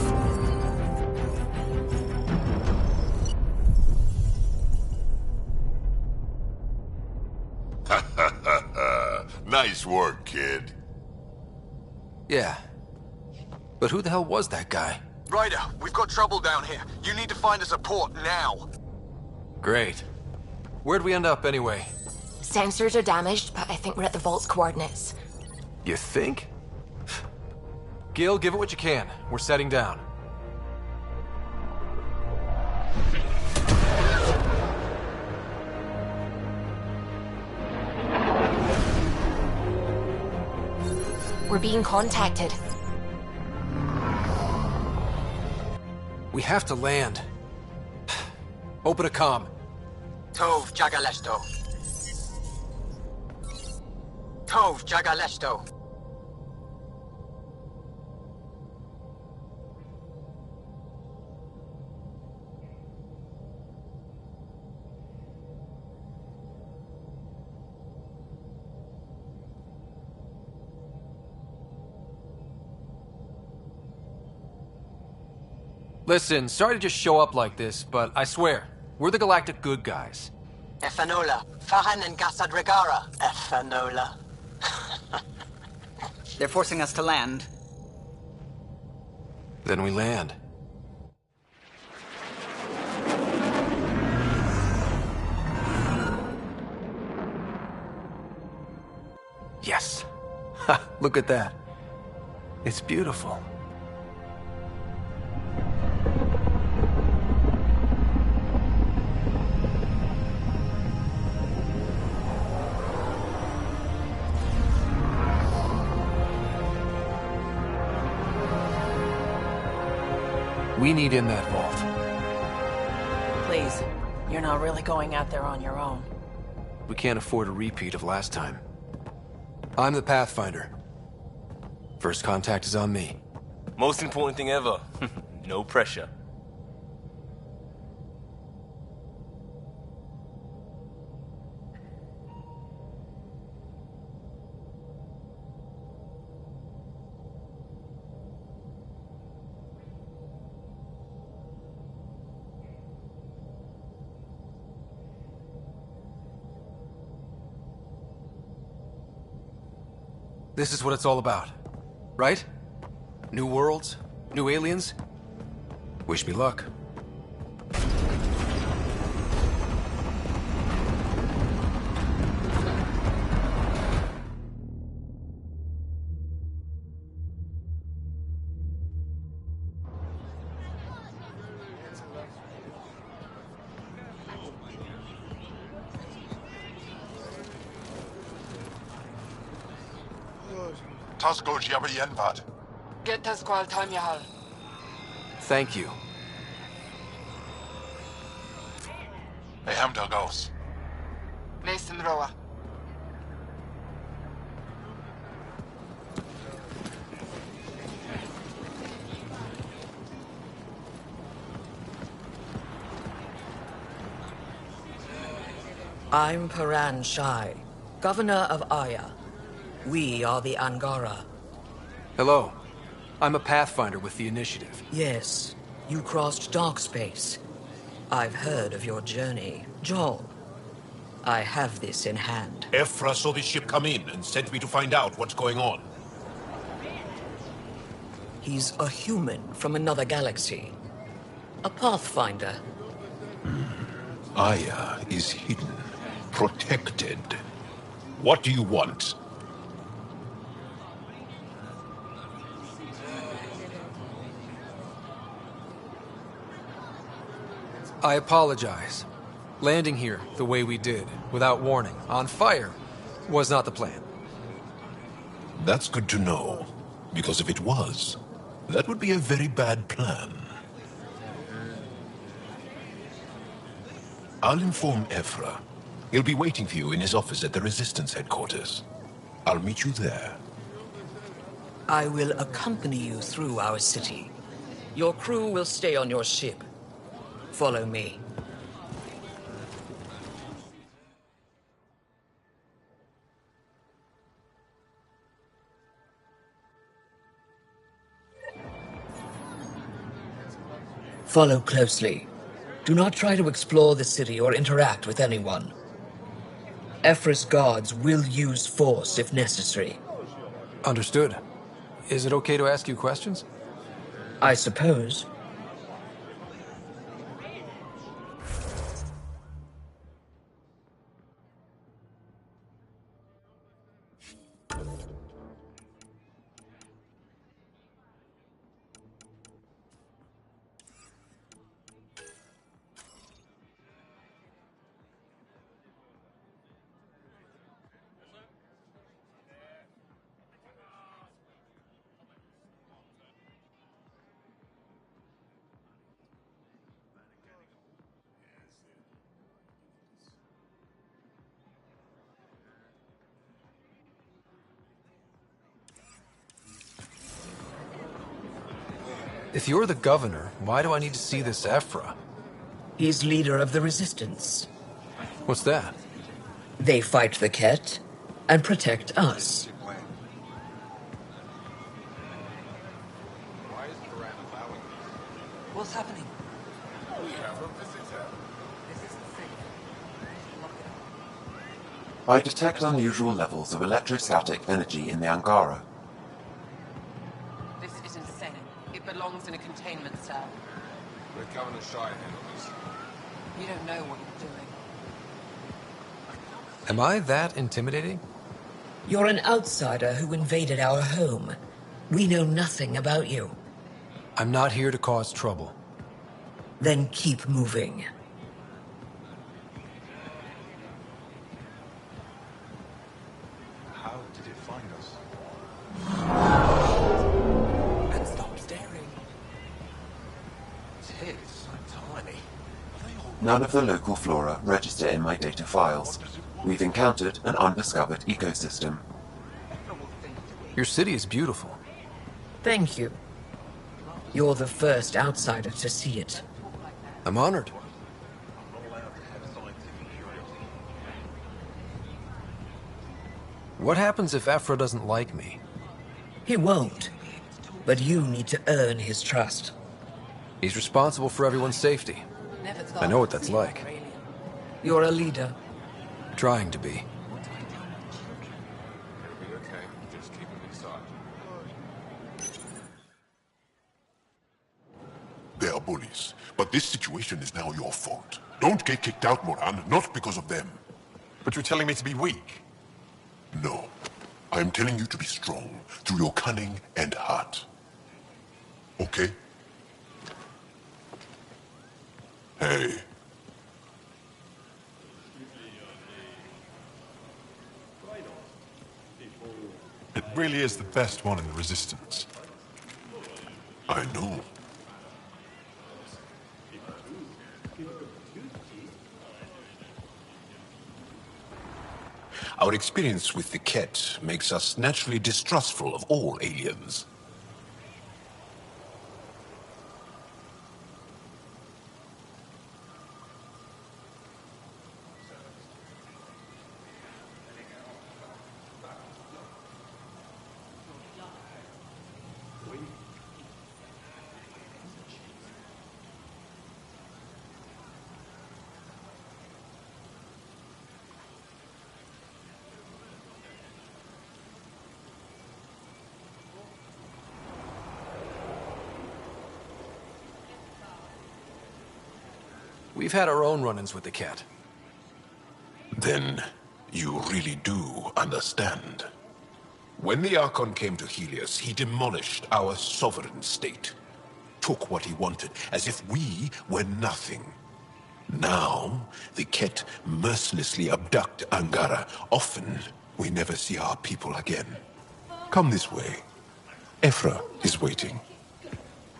Speaker 11: Nice work, kid.
Speaker 3: Yeah. But who the hell was that guy?
Speaker 17: Ryder, we've got trouble down here. You need to find us a port now.
Speaker 3: Great. Where'd we end up anyway?
Speaker 7: Sensors are damaged, but I think we're at the vault's coordinates.
Speaker 3: You think? Gil, give it what you can. We're setting down.
Speaker 7: We're being contacted.
Speaker 3: We have to land. Open a comm.
Speaker 4: Tov Jagaleshto. Tov Jagaleshto.
Speaker 3: Listen, sorry to just show up like this, but I swear, we're the galactic good guys.
Speaker 4: Efanola. Fahan and Gasadregara. Efanola. They're forcing us to land.
Speaker 3: Then we land. Yes. Ha, look at that. It's beautiful. We need in that vault.
Speaker 16: Please, you're not really going out there on your own.
Speaker 3: We can't afford a repeat of last time. I'm the Pathfinder. First contact is on me.
Speaker 14: Most important thing ever. No pressure.
Speaker 3: This is what it's all about, right? New worlds, new aliens. Wish me luck.
Speaker 11: Tasco Jiabayenvat.
Speaker 15: Get Tasqual Tamyahal.
Speaker 3: Thank you.
Speaker 11: Hamda Gauss.
Speaker 15: Mason Roa.
Speaker 22: I'm Paran Shai, Governor of Aya. We are the Angara.
Speaker 3: Hello. I'm a Pathfinder with the Initiative.
Speaker 22: Yes, you crossed dark space. I've heard of your journey. Joel, I have this in hand.
Speaker 24: Ephra saw the ship come in and sent me to find out what's going on.
Speaker 22: He's a human from another galaxy. A Pathfinder.
Speaker 24: Aya is hidden, protected. What do you want?
Speaker 3: I apologize. Landing here the way we did, without warning, on fire, was not the plan.
Speaker 24: That's good to know. Because if it was, that would be a very bad plan. I'll inform Ephra. He'll be waiting for you in his office at the Resistance headquarters. I'll meet you there.
Speaker 22: I will accompany you through our city. Your crew will stay on your ship. Follow me. Follow closely. Do not try to explore the city or interact with anyone. Ephra's guards will use force if necessary.
Speaker 3: Understood. Is it okay to ask you questions?
Speaker 22: I suppose.
Speaker 3: If you're the governor, why do I need to see this Ephra?
Speaker 22: He's leader of the Resistance.
Speaker 3: What's that?
Speaker 22: They fight the Ket and protect us.
Speaker 15: What's happening?
Speaker 11: We have a visitor.
Speaker 2: I detect unusual levels of electrostatic energy in the Angara.
Speaker 15: This is insane. It belongs in a
Speaker 16: containment cell.
Speaker 3: We're coming to shy ahead of us.
Speaker 16: You don't know what you're doing.
Speaker 3: Am I that intimidating?
Speaker 22: You're an outsider who invaded our home. We know nothing about you.
Speaker 3: I'm not here to cause trouble.
Speaker 22: Then keep moving.
Speaker 21: How did it find us?
Speaker 4: And stop staring. Tis so tiny.
Speaker 2: None of the local flora register in my data files. We've encountered an undiscovered ecosystem.
Speaker 3: Your city is beautiful.
Speaker 22: Thank you. You're the first outsider to see it.
Speaker 3: I'm honored. What happens if Ephra doesn't like me?
Speaker 22: He won't. But you need to earn his trust.
Speaker 3: He's responsible for everyone's safety. I know what that's like.
Speaker 22: You're a leader.
Speaker 3: Trying to be.
Speaker 24: They are bullies, but this situation is now your fault. Don't get kicked out, Moran, not because of them.
Speaker 21: But you're telling me to be weak?
Speaker 24: No. I'm telling you to be strong, through your cunning and heart. Okay? Hey.
Speaker 21: It really is the best one in the Resistance.
Speaker 24: I know. Our experience with the Ket makes us naturally distrustful of all aliens.
Speaker 3: We've had our own run-ins with the cat.
Speaker 24: Then you really do understand. When the Archon came to Helios, he demolished our sovereign state. Took what he wanted, as if we were nothing. Now, the Ket mercilessly abduct Angara. Often, we never see our people again. Come this way. Ephra is waiting.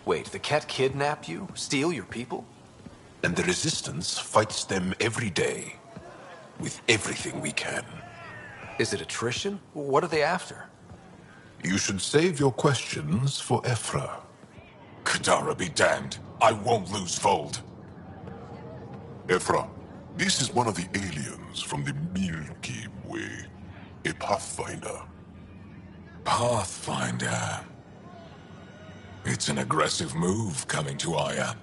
Speaker 3: Wait, the cat kidnapped you? Steal your people?
Speaker 24: And the Resistance fights them every day. With everything we can.
Speaker 3: Is it attrition? What are they after?
Speaker 24: You should save your questions for Ephra.
Speaker 11: Kadara be damned. I won't lose Fold.
Speaker 24: Ephra, this is one of the aliens from the Milky Way. A Pathfinder.
Speaker 11: Pathfinder. It's an aggressive move coming to Aya.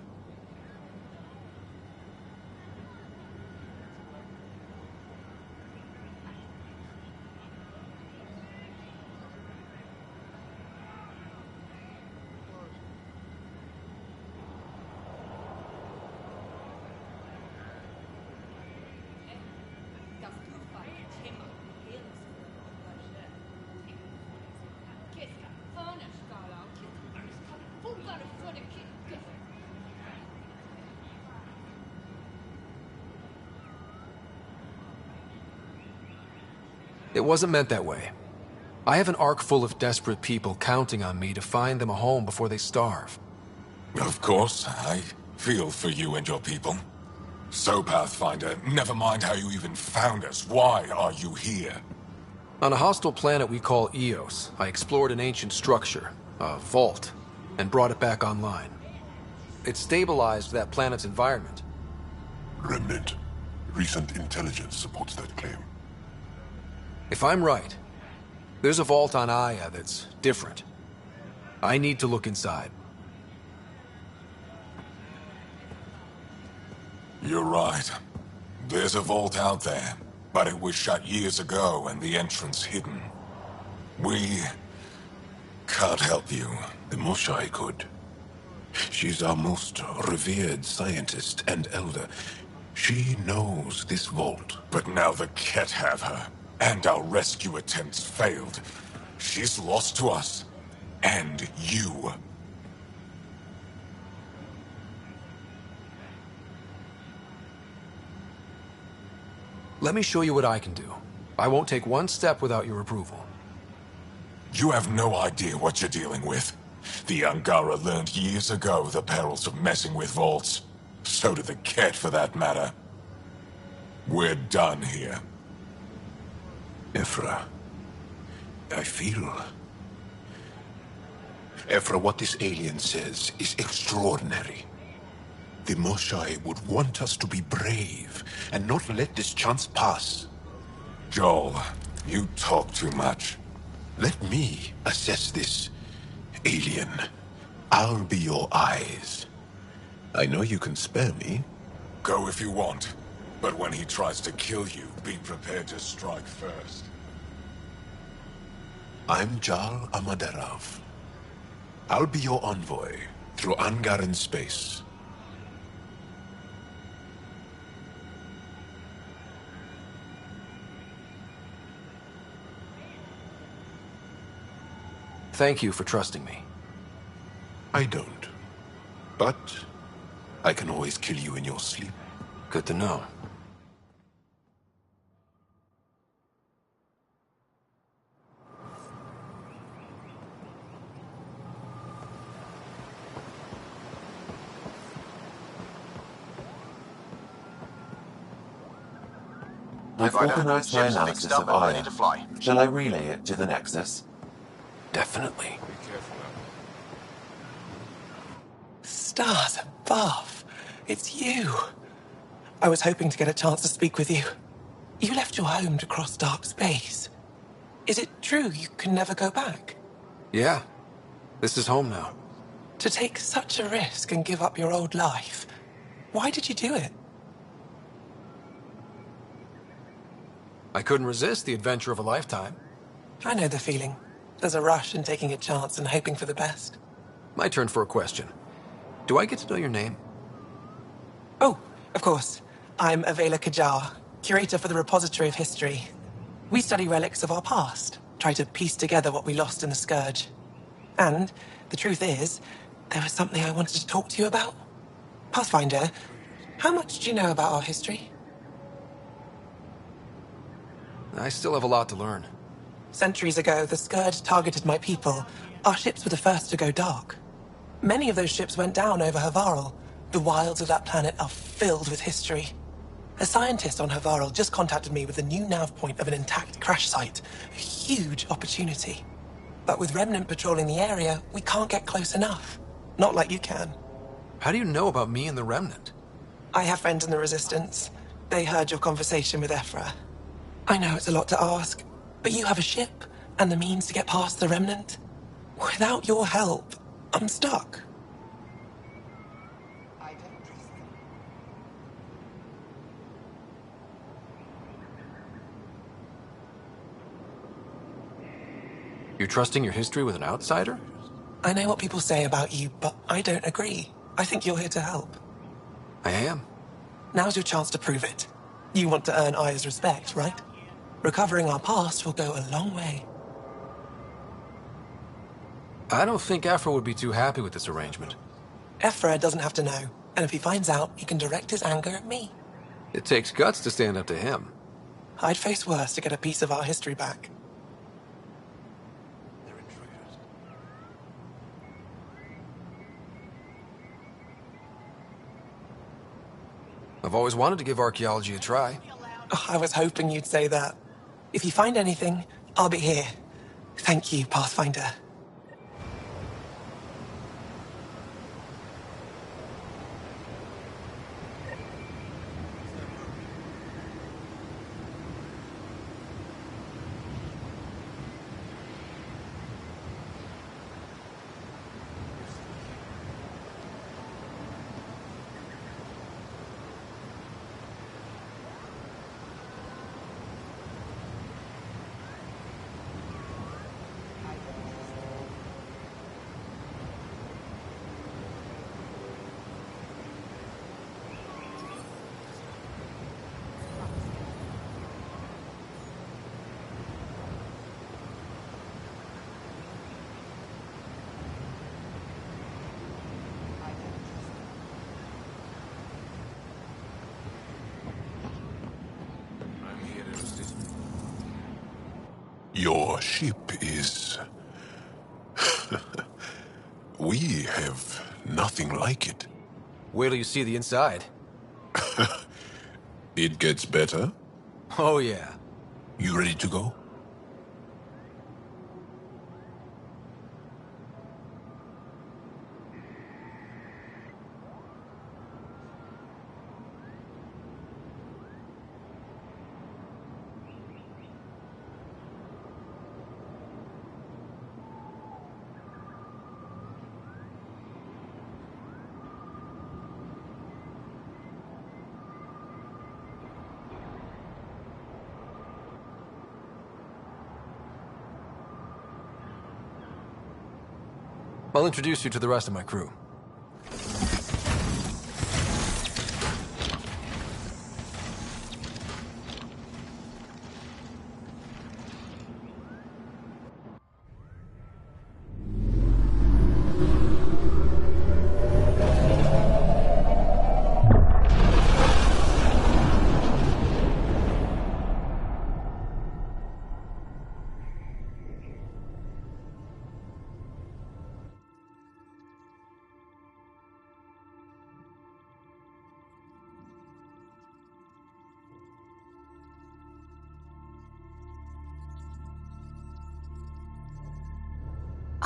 Speaker 3: It wasn't meant that way. I have an ark full of desperate people counting on me to find them a home before they starve.
Speaker 11: Of course, I feel for you and your people. So, Pathfinder, never mind how you even found us. Why are you here?
Speaker 3: On a hostile planet we call Eos, I explored an ancient structure, a vault, and brought it back online. It stabilized that planet's environment.
Speaker 24: Remnant. Recent intelligence supports that claim.
Speaker 3: If I'm right, there's a vault on Aya that's different. I need to look inside.
Speaker 11: You're right. There's a vault out there, but it was shut years ago and the entrance hidden. We can't help you.
Speaker 24: The Moshai could. She's our most revered scientist and elder. She knows this vault.
Speaker 11: But now the Ket have her, and our rescue attempts failed. She's lost to us. And you.
Speaker 3: Let me show you what I can do. I won't take one step without your approval.
Speaker 11: You have no idea what you're dealing with. The Angara learned years ago the perils of messing with vaults. So did the Ket, for that matter. We're done here.
Speaker 24: Ephra, I feel... Ephra, what this alien says is extraordinary. The Moshai would want us to be brave and not let this chance pass.
Speaker 11: Joel, you talk too much.
Speaker 24: Let me assess this, alien. I'll be your eyes. I know you can spare me.
Speaker 11: Go if you want. But when he tries to kill you, be prepared to strike first.
Speaker 24: I'm Jal Amaderov. I'll be your envoy through Angaran space.
Speaker 3: Thank you for trusting me.
Speaker 24: I don't. But I can always kill you in your sleep.
Speaker 3: Good to know.
Speaker 2: I've organized my
Speaker 17: Ships
Speaker 2: analysis
Speaker 17: fixed up
Speaker 2: of
Speaker 17: and ready
Speaker 2: Aya.
Speaker 17: to fly.
Speaker 2: Shall I relay it to the Nexus?
Speaker 3: Definitely.
Speaker 6: Stars above. It's you. I was hoping to get a chance to speak with you. You left your home to cross dark space. Is it true you can never go back?
Speaker 3: Yeah. This is home now.
Speaker 6: To take such a risk and give up your old life, why did you do it?
Speaker 3: I couldn't resist the adventure of a lifetime.
Speaker 6: I know the feeling. There's a rush in taking a chance and hoping for the best.
Speaker 3: My turn for a question. Do I get to know your name?
Speaker 6: Oh, of course. I'm Avela Kajar, curator for the Repository of History. We study relics of our past, try to piece together what we lost in the Scourge. And the truth is, there was something I wanted to talk to you about. Pathfinder, how much do you know about our history?
Speaker 3: I still have a lot to learn.
Speaker 6: Centuries ago, the Scourge targeted my people. Our ships were the first to go dark. Many of those ships went down over Havarl. The wilds of that planet are filled with history. A scientist on Havarl just contacted me with the new nav point of an intact crash site. A huge opportunity. But with Remnant patrolling the area, we can't get close enough. Not like you can.
Speaker 3: How do you know about me and the Remnant?
Speaker 6: I have friends in the Resistance. They heard your conversation with Ephra. I know it's a lot to ask, but you have a ship and the means to get past the Remnant. Without your help, I'm stuck.
Speaker 3: You're trusting your history with an outsider?
Speaker 6: I know what people say about you, but I don't agree. I think you're here to help.
Speaker 3: I am.
Speaker 6: Now's your chance to prove it. You want to earn Aya's respect, right? Recovering our past will go a long way.
Speaker 3: I don't think Ephra would be too happy with this arrangement.
Speaker 6: Ephra doesn't have to know, and if he finds out, he can direct his anger at me.
Speaker 3: It takes guts to stand up to him.
Speaker 6: I'd face worse to get a piece of our history back.
Speaker 3: I've always wanted to give archaeology a try.
Speaker 6: Oh, I was hoping you'd say that. If you find anything, I'll be here. Thank you, Pathfinder.
Speaker 21: Your ship is... We have nothing like it.
Speaker 3: Wait till you see the inside.
Speaker 21: It gets better?
Speaker 3: Oh, yeah.
Speaker 21: You ready to go?
Speaker 3: I'll introduce you to the rest of my crew.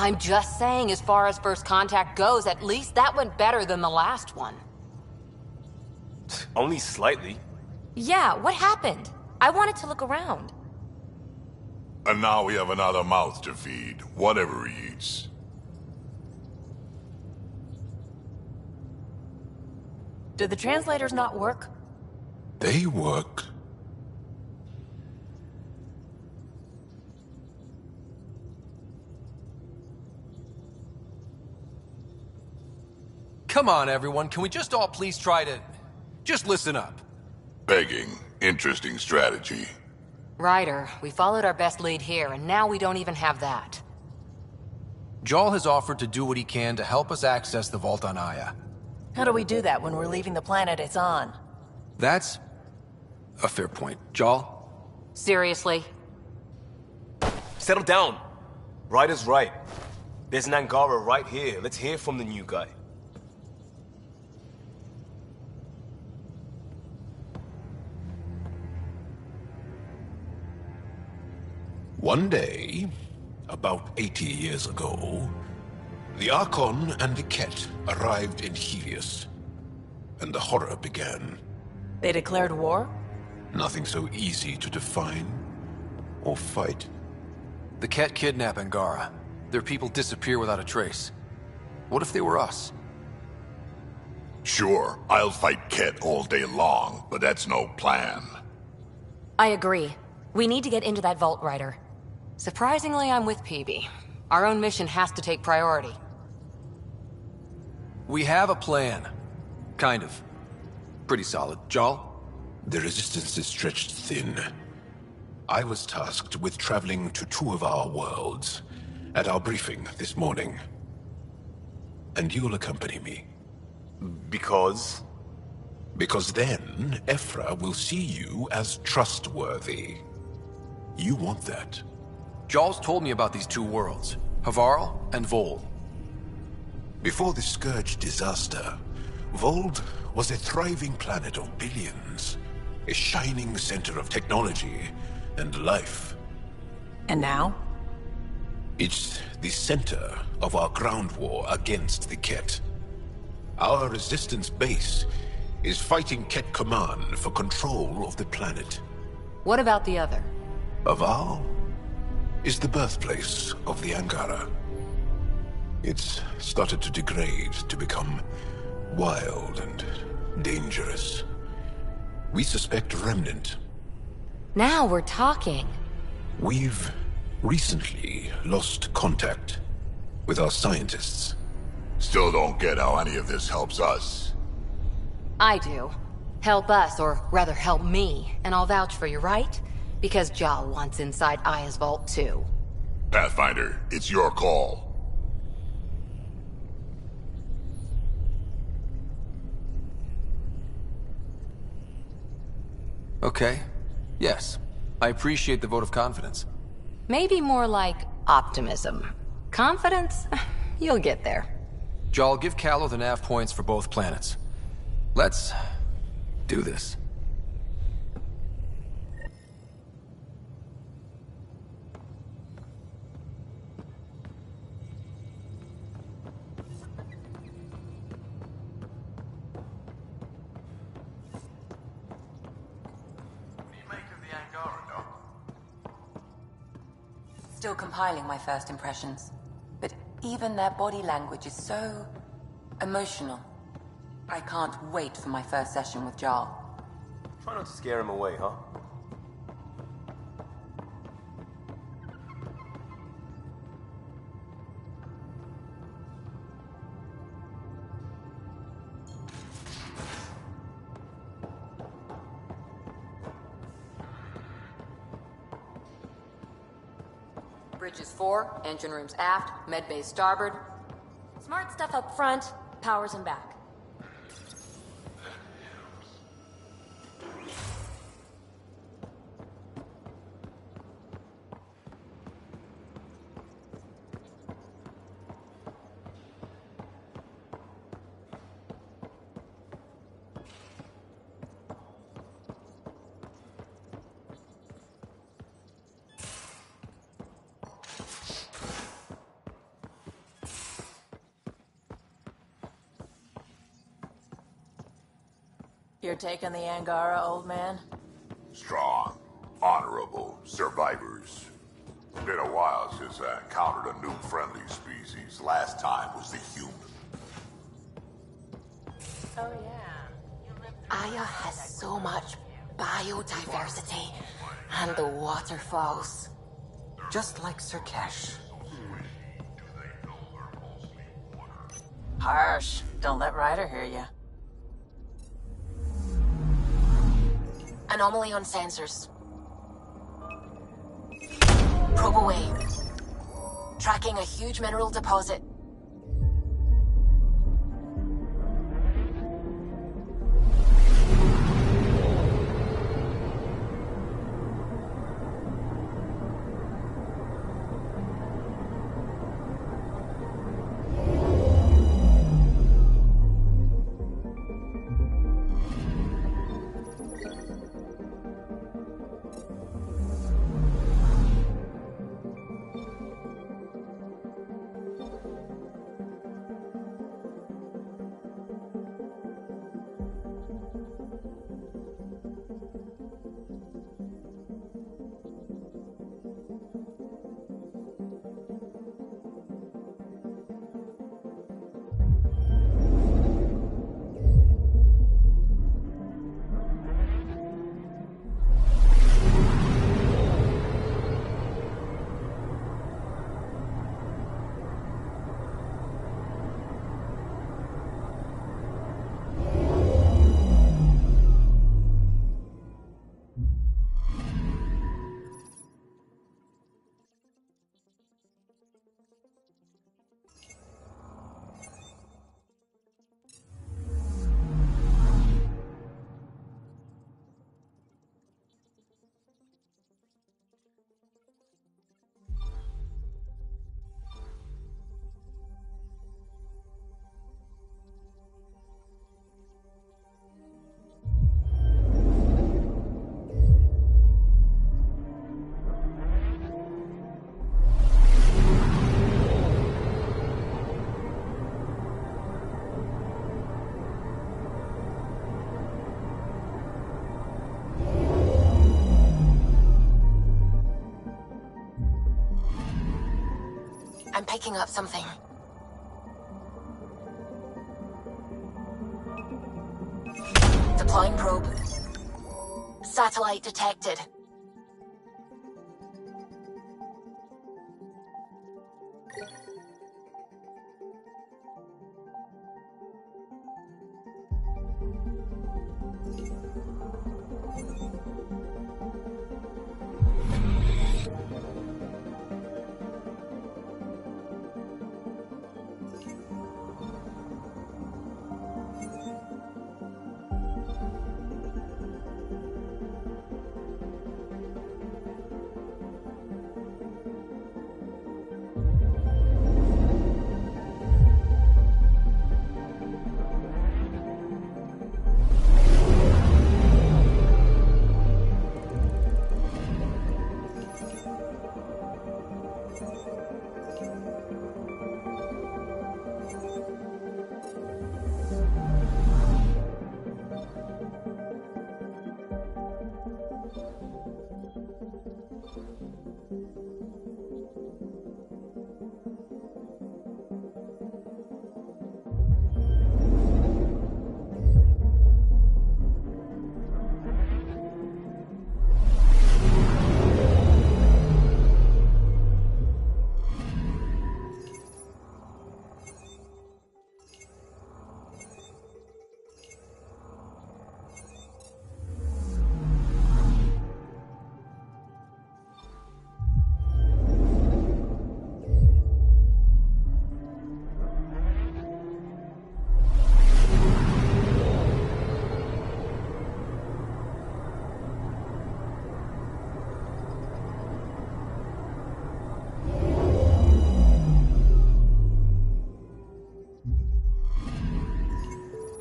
Speaker 18: I'm just saying, as far as first contact goes, at least that went better than the last one.
Speaker 14: Only slightly.
Speaker 7: Yeah, what happened? I wanted to look around.
Speaker 11: And now we have another mouth to feed, whatever he eats.
Speaker 7: Did the translators not work?
Speaker 21: They work.
Speaker 3: Come on, everyone. Can we just all please try to... just listen up?
Speaker 11: Begging. Interesting strategy.
Speaker 18: Ryder, we followed our best lead here, and now we don't even have that.
Speaker 3: Jarl has offered to do what he can to help us access the vault on Aya.
Speaker 16: How do we do that when we're leaving the planet it's on?
Speaker 3: That's a fair point. Jarl?
Speaker 18: Seriously?
Speaker 14: Settle down. Ryder's right. There's an Angara right here. Let's hear from the new guy.
Speaker 24: One day, about 80 years ago, the Archon and the Ket arrived in Helios, and the horror began.
Speaker 16: They declared war?
Speaker 24: Nothing so easy to define or fight.
Speaker 3: The Ket kidnap Angara. Their people disappear without a trace. What if they were us?
Speaker 11: Sure, I'll fight Ket all day long, but that's no plan.
Speaker 7: I agree. We need to get into that vault, Ryder.
Speaker 18: Surprisingly, I'm with Peavy. Our own mission has to take priority.
Speaker 3: We have a plan. Kind of. Pretty solid. Jarl?
Speaker 24: The resistance is stretched thin. I was tasked with traveling to two of our worlds at our briefing this morning. And you'll accompany me.
Speaker 14: Because?
Speaker 24: Because then, Ephra will see you as trustworthy. You want that.
Speaker 3: Jarl's told me about these two worlds, Havarl and Vold.
Speaker 24: Before the Scourge disaster, Vold was a thriving planet of billions, a shining center of technology and life.
Speaker 16: And now?
Speaker 24: It's the center of our ground war against the Ket. Our resistance base is fighting Ket Command for control of the planet.
Speaker 18: What about the other?
Speaker 24: Havarl is the birthplace of the Angara. It's started to degrade, to become wild and dangerous. We suspect Remnant.
Speaker 7: Now we're talking.
Speaker 24: We've recently lost contact with our scientists.
Speaker 11: Still don't get how any of this helps us.
Speaker 18: I do. Help us, or rather help me, and I'll vouch for you, right? Because Jarl wants inside Aya's vault too.
Speaker 11: Pathfinder, it's your call.
Speaker 3: Okay. Yes. I appreciate the vote of confidence.
Speaker 9: Maybe more like optimism. Confidence? You'll get there.
Speaker 3: Jarl, give Callow the nav points for both planets. Let's do this.
Speaker 16: Still compiling my first impressions. But even their body language is so emotional. I can't wait for my first session with Jarl.
Speaker 14: Try not to scare him away, huh?
Speaker 7: Bridges 4, engine rooms aft, med bay starboard. Smart stuff up front, powers in back.
Speaker 16: You're taking the Angara, old man?
Speaker 10: Strong, honorable survivors. Been a while since I encountered a new friendly species. Last time was the human.
Speaker 16: Oh yeah.
Speaker 13: Aya has so much biodiversity and the waterfalls.
Speaker 4: Just like Sirkesh.
Speaker 16: Harsh. Don't let Ryder hear you.
Speaker 13: Anomaly on sensors. Probe away. Tracking a huge mineral deposit. I'm picking up something. Deploying probe. Satellite detected.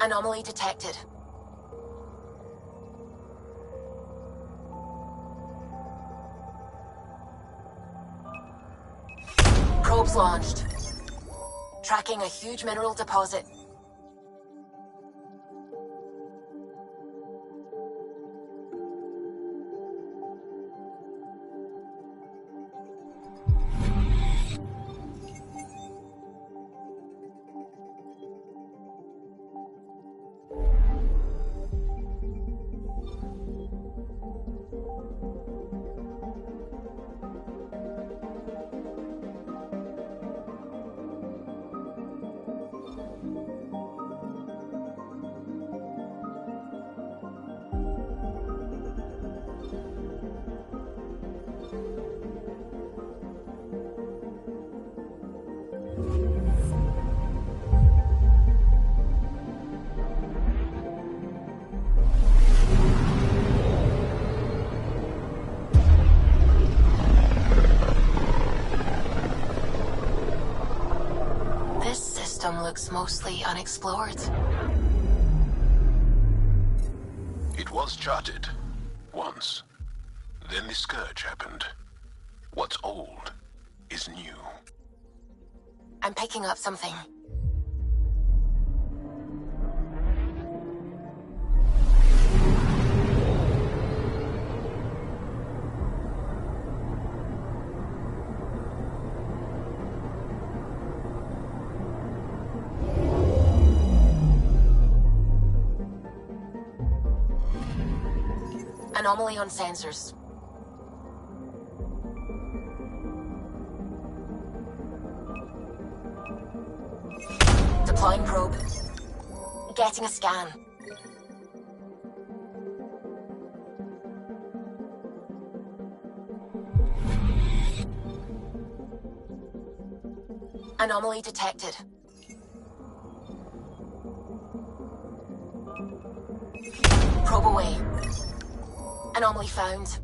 Speaker 13: Anomaly detected. Probes launched. Tracking a huge mineral deposit. This system looks mostly unexplored.
Speaker 24: It was charted. Once. Then the Scourge happened. What's old is new.
Speaker 13: I'm picking up something. Anomaly on sensors. Deploying probe. Getting a scan. Anomaly detected. Probe away. Anomaly found.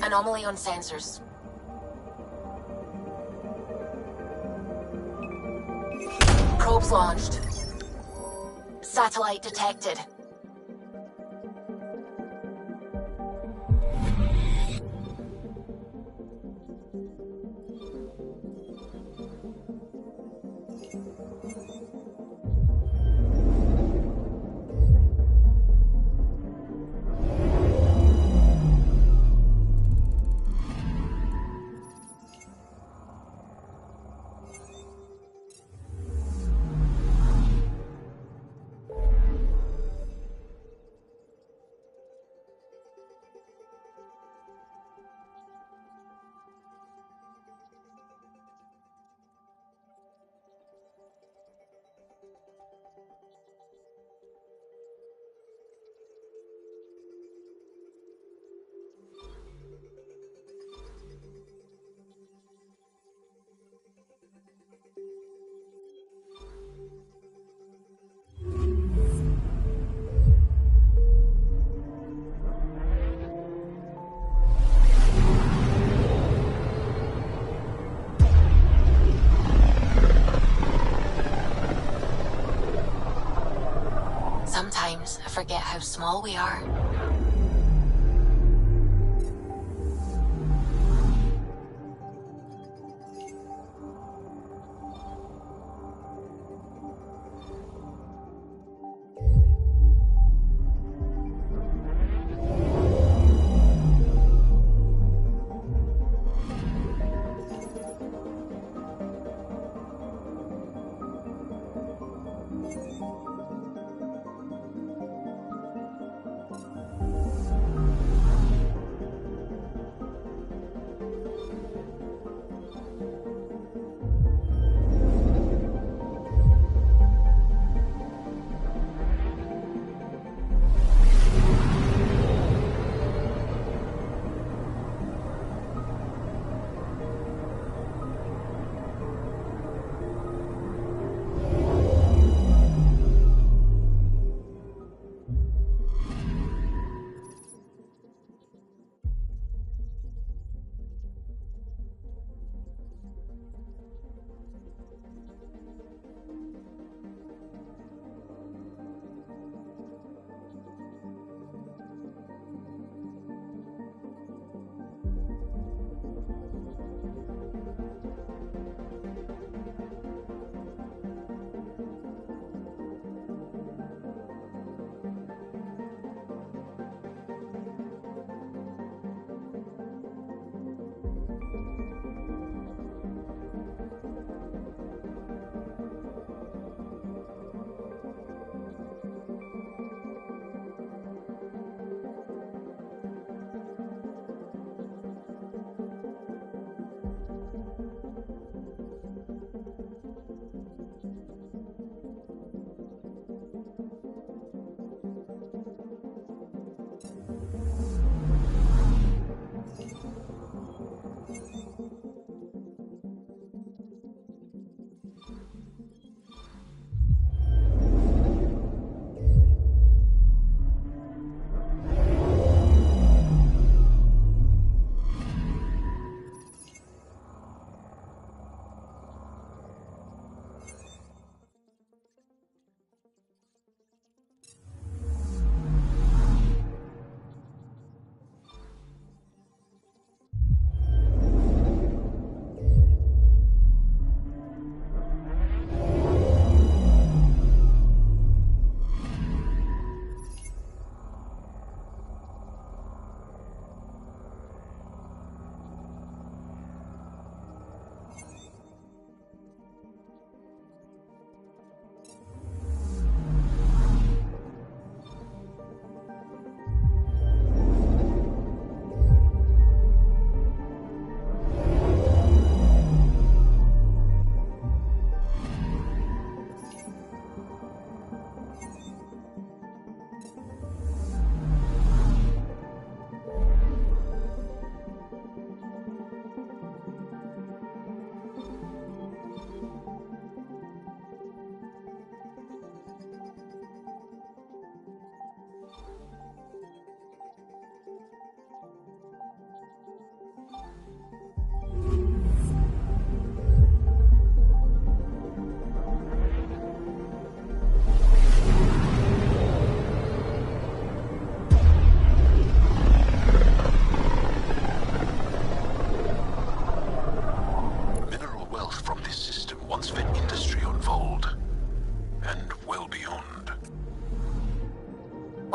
Speaker 13: Anomaly on sensors. Probes launched. Satellite detected. Sometimes I forget how small we are.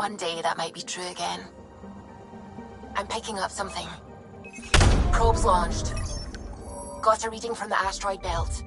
Speaker 13: One day that might be true again. I'm picking up something. Probes launched. Got a reading from the asteroid belt.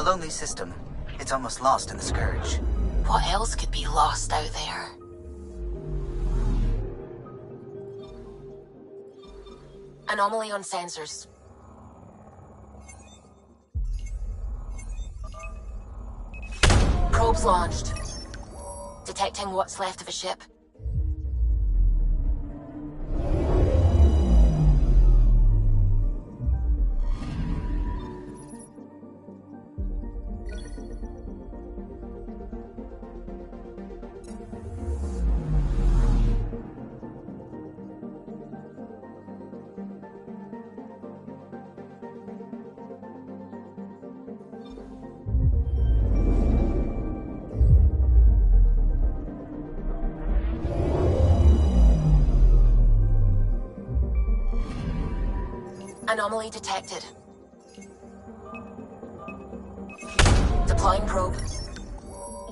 Speaker 4: A lonely system. It's almost lost in the Scourge.
Speaker 13: What else could be lost out there? Anomaly on sensors. Probes launched. Detecting what's left of a ship. Anomaly detected. Deploying probe.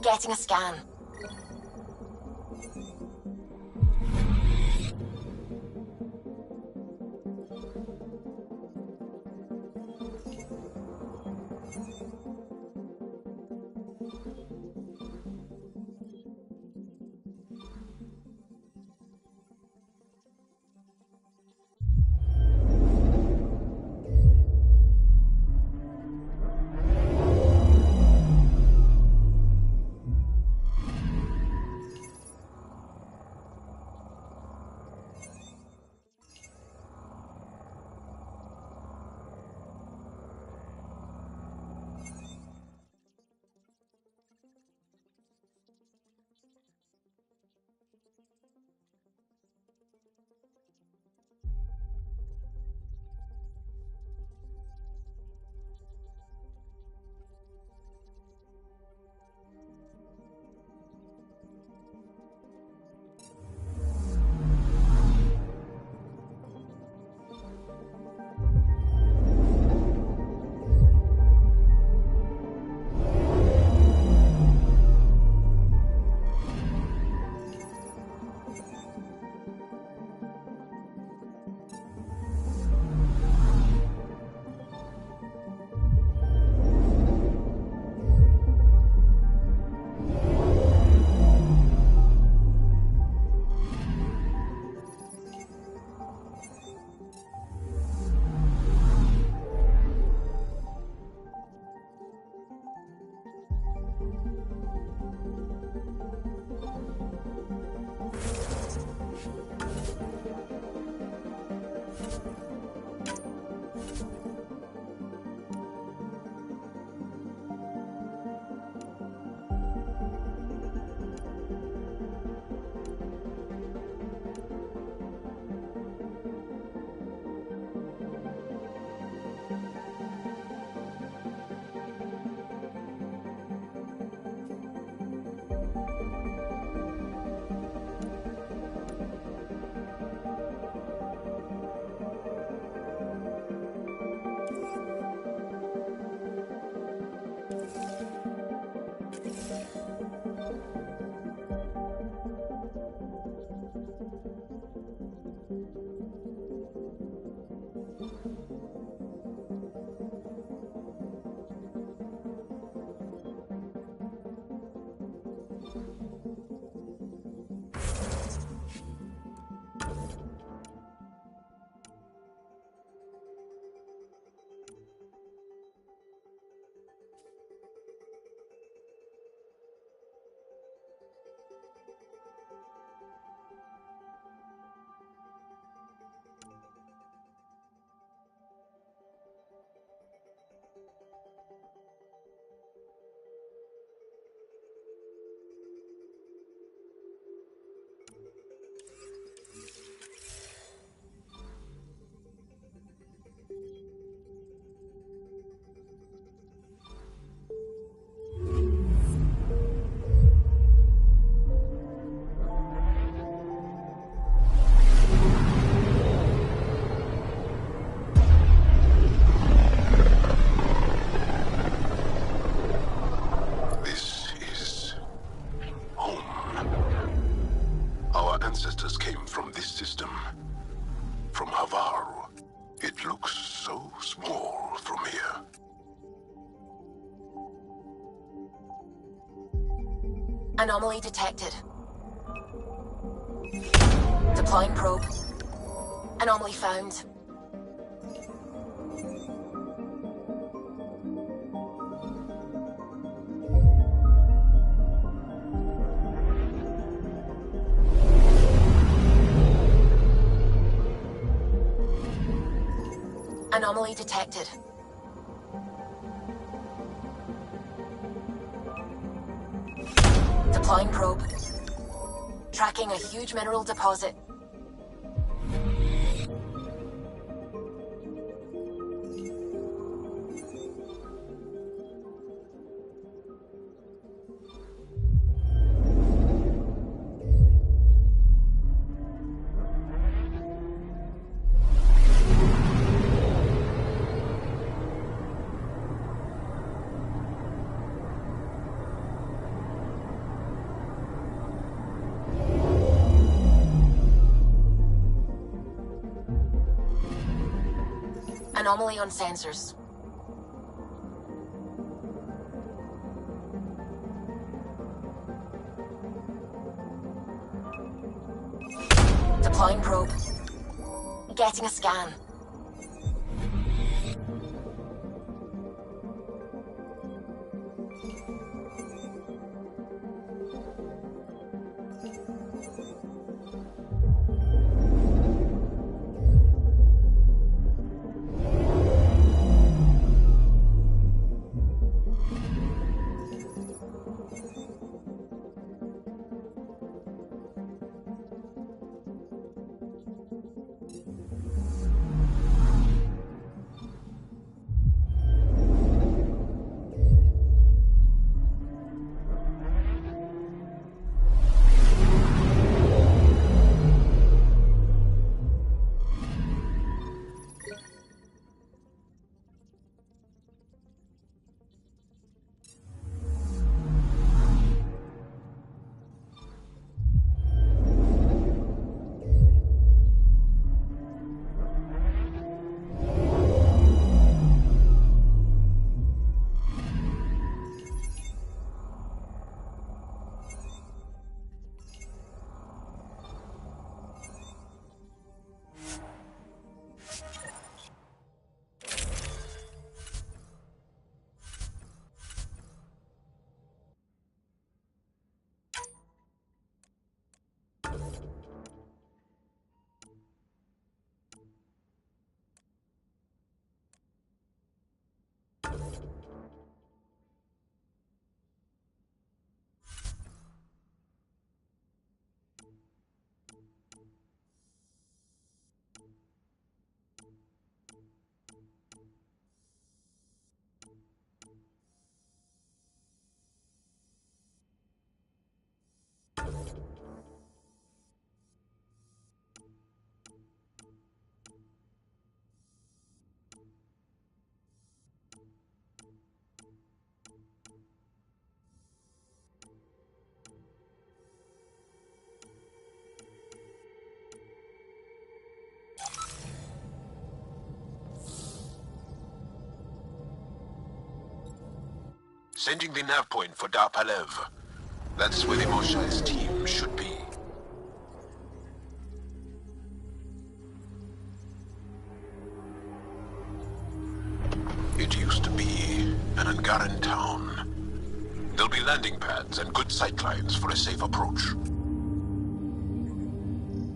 Speaker 13: Getting a scan. Anomaly detected. Deploying probe. Anomaly found. Anomaly detected. Deploying probe. Tracking a huge mineral deposit. Anomaly on sensors. Deploying probe. Getting a scan.
Speaker 24: Sending the nav point for Dar Palev. That's where the Mosha's team should be. It used to be an Angaran town. There'll be landing pads and good sightlines for a safe approach.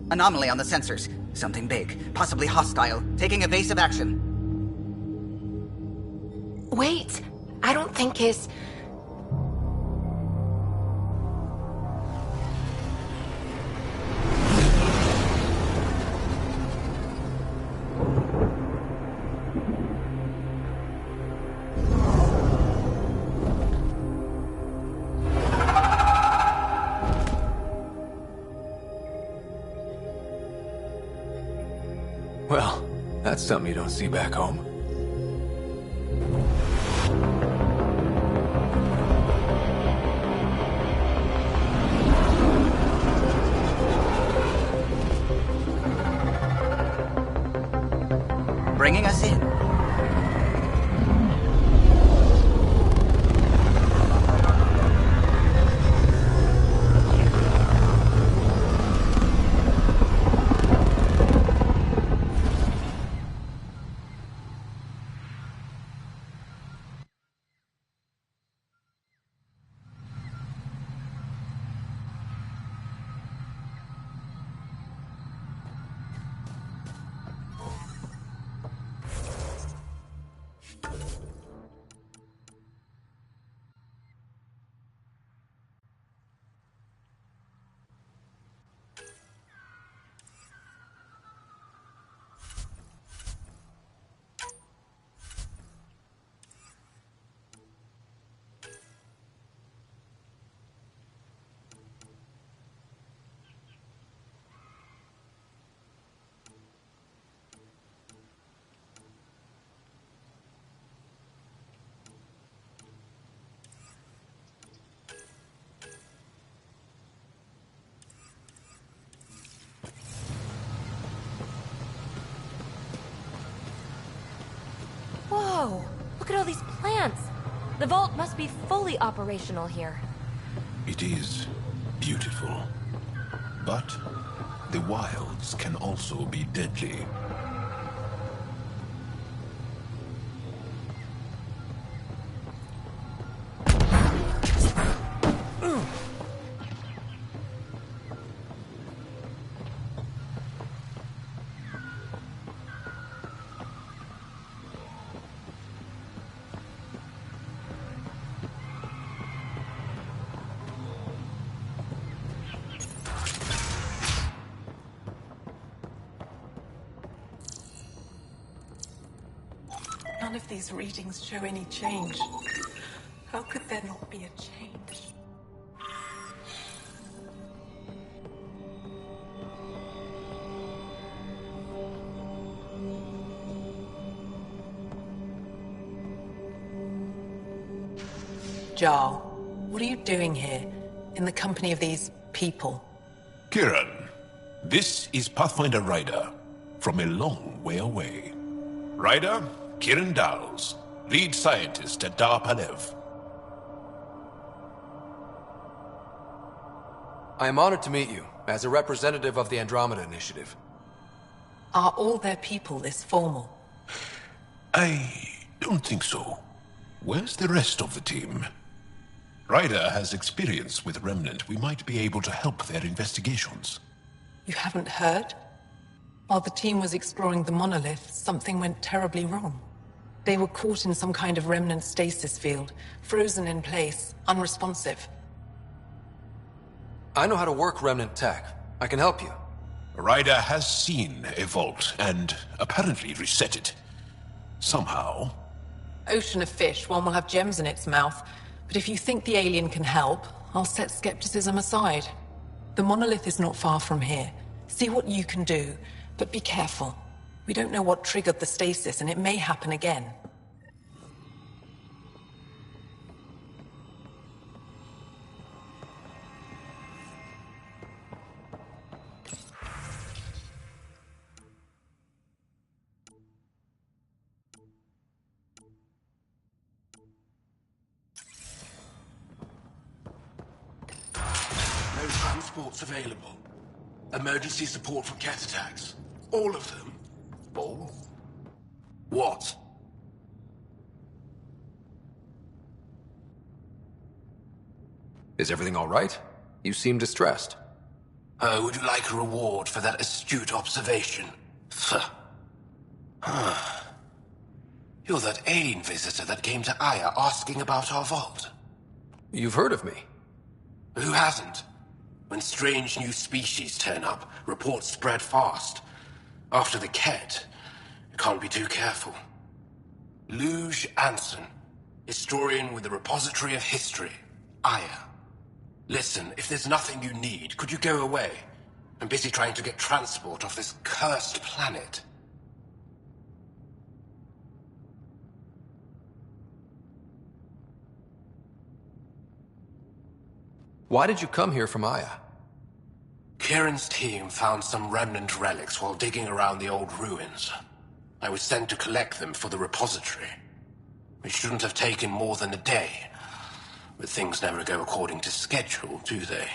Speaker 4: Anomaly on the sensors. Something big, possibly hostile, taking evasive action.
Speaker 13: Wait, I don't think his...
Speaker 3: Well, that's something you don't see back home.
Speaker 4: Bringing us in.
Speaker 8: The vault must be fully operational here.
Speaker 24: It is beautiful. But the wilds can also be deadly.
Speaker 6: None of these readings show any change. How could there not be a change? Jarl, what are you doing here, in the company of these people?
Speaker 24: Kieran, this is Pathfinder Ryder, from a long way away. Ryder, Kieran Dowles, lead scientist at Dar Palev.
Speaker 3: I am honored to meet you, as a representative of the Andromeda Initiative.
Speaker 6: Are all their people this formal?
Speaker 24: I don't think so. Where's the rest of the team? Ryder has experience with Remnant. We might be able to help their investigations.
Speaker 6: You haven't heard? While the team was exploring the monolith, something went terribly wrong. They were caught in some kind of remnant stasis field, frozen in place, unresponsive.
Speaker 3: I know how to work Remnant tech. I can help you.
Speaker 24: Ryder has seen a vault, and apparently reset it. Somehow.
Speaker 6: Ocean of fish, one will have gems in its mouth. But if you think the alien can help, I'll set skepticism aside. The monolith is not far from here. See what you can do, but be careful. We don't know what triggered the stasis, and it may happen again.
Speaker 19: No transports available. Emergency support from cat attacks. All of them. All? What?
Speaker 3: Is everything all right? You seem distressed.
Speaker 19: Oh, would you like a reward for that astute observation? You're that alien visitor that came to Aya asking about our vault.
Speaker 3: You've heard of me.
Speaker 19: Who hasn't? When strange new species turn up, reports spread fast. After the Ket, you can't be too careful. Luge Anson, historian with the Repository of History, Aya. Listen, if there's nothing you need, could you go away? I'm busy trying to get transport off this cursed planet.
Speaker 3: Why did you come here from Aya?
Speaker 19: Kieran's team found some remnant relics while digging around the old ruins. I was sent to collect them for the repository. It shouldn't have taken more than a day. But things never go according to schedule, do they?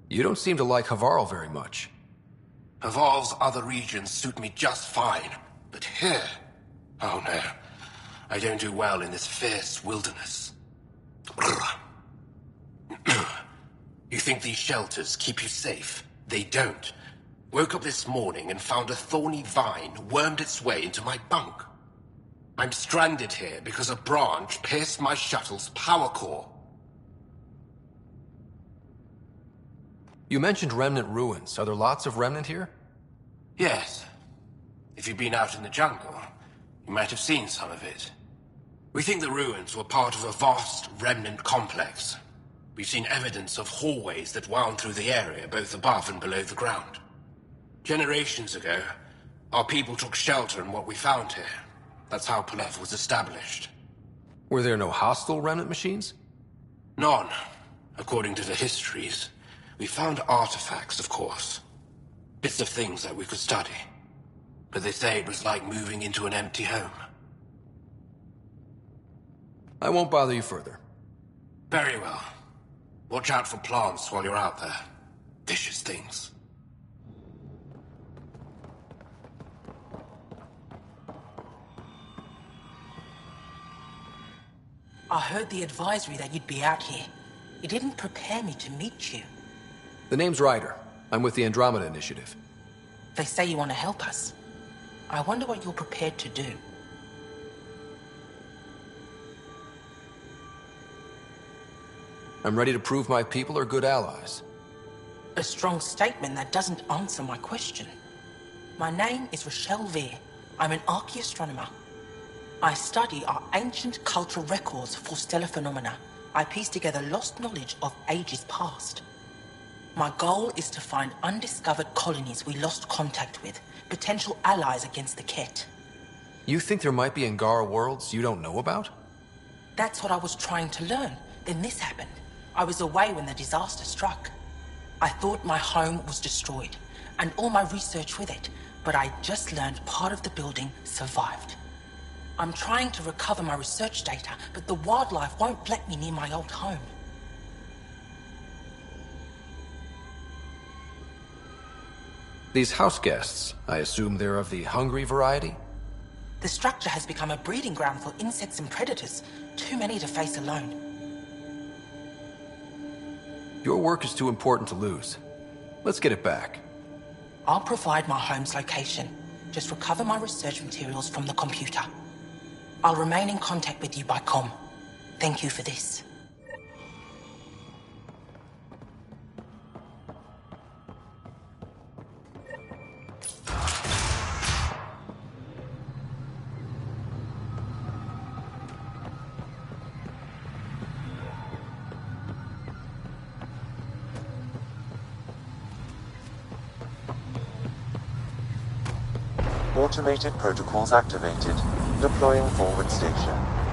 Speaker 3: You don't seem to like Havarl very much.
Speaker 19: Havarl's other regions suit me just fine. But here... oh no. I don't do well in this fierce wilderness. You think these shelters keep you safe? They don't. Woke up this morning and found a thorny vine wormed its way into my bunk. I'm stranded here because a branch pierced my shuttle's power core.
Speaker 3: You mentioned Remnant ruins. Are there lots of Remnant here?
Speaker 19: Yes. If you've been out in the jungle, you might have seen some of it. We think the ruins were part of a vast Remnant complex. We've seen evidence of hallways that wound through the area, both above and below the ground. Generations ago, our people took shelter in what we found here. That's how Palev was established.
Speaker 3: Were there no hostile Remnant machines?
Speaker 19: None, according to the histories. We found artifacts, of course. Bits of things that we could study. But they say it was like moving into an empty home.
Speaker 3: I won't bother you further.
Speaker 19: Very well. Watch out for plants while you're out there. Vicious things.
Speaker 6: I heard the advisory that you'd be out here. It didn't prepare me to meet you.
Speaker 3: The name's Ryder. I'm with the Andromeda Initiative.
Speaker 6: They say you want to help us. I wonder what you're prepared to do.
Speaker 3: I'm ready to prove my people are good allies.
Speaker 6: A strong statement that doesn't answer my question. My name is Rochelle Vere. I'm an archaeoastronomer. I study our ancient cultural records for stellar phenomena. I piece together lost knowledge of ages past. My goal is to find undiscovered colonies we lost contact with, potential allies against the Ket.
Speaker 3: You think there might be Angara worlds you don't know about?
Speaker 6: That's what I was trying to learn. Then this happened. I was away when the disaster struck. I thought my home was destroyed, and all my research with it, but I just learned part of the building survived. I'm trying to recover my research data, but the wildlife won't let me near my old home.
Speaker 3: These house guests, I assume they're of the hungry variety?
Speaker 6: The structure has become a breeding ground for insects and predators, too many to face alone.
Speaker 3: Your work is too important to lose. Let's get it back.
Speaker 6: I'll provide my home's location. Just recover my research materials from the computer. I'll remain in contact with you by comm. Thank you for this.
Speaker 2: Automated protocols activated. Deploying forward station.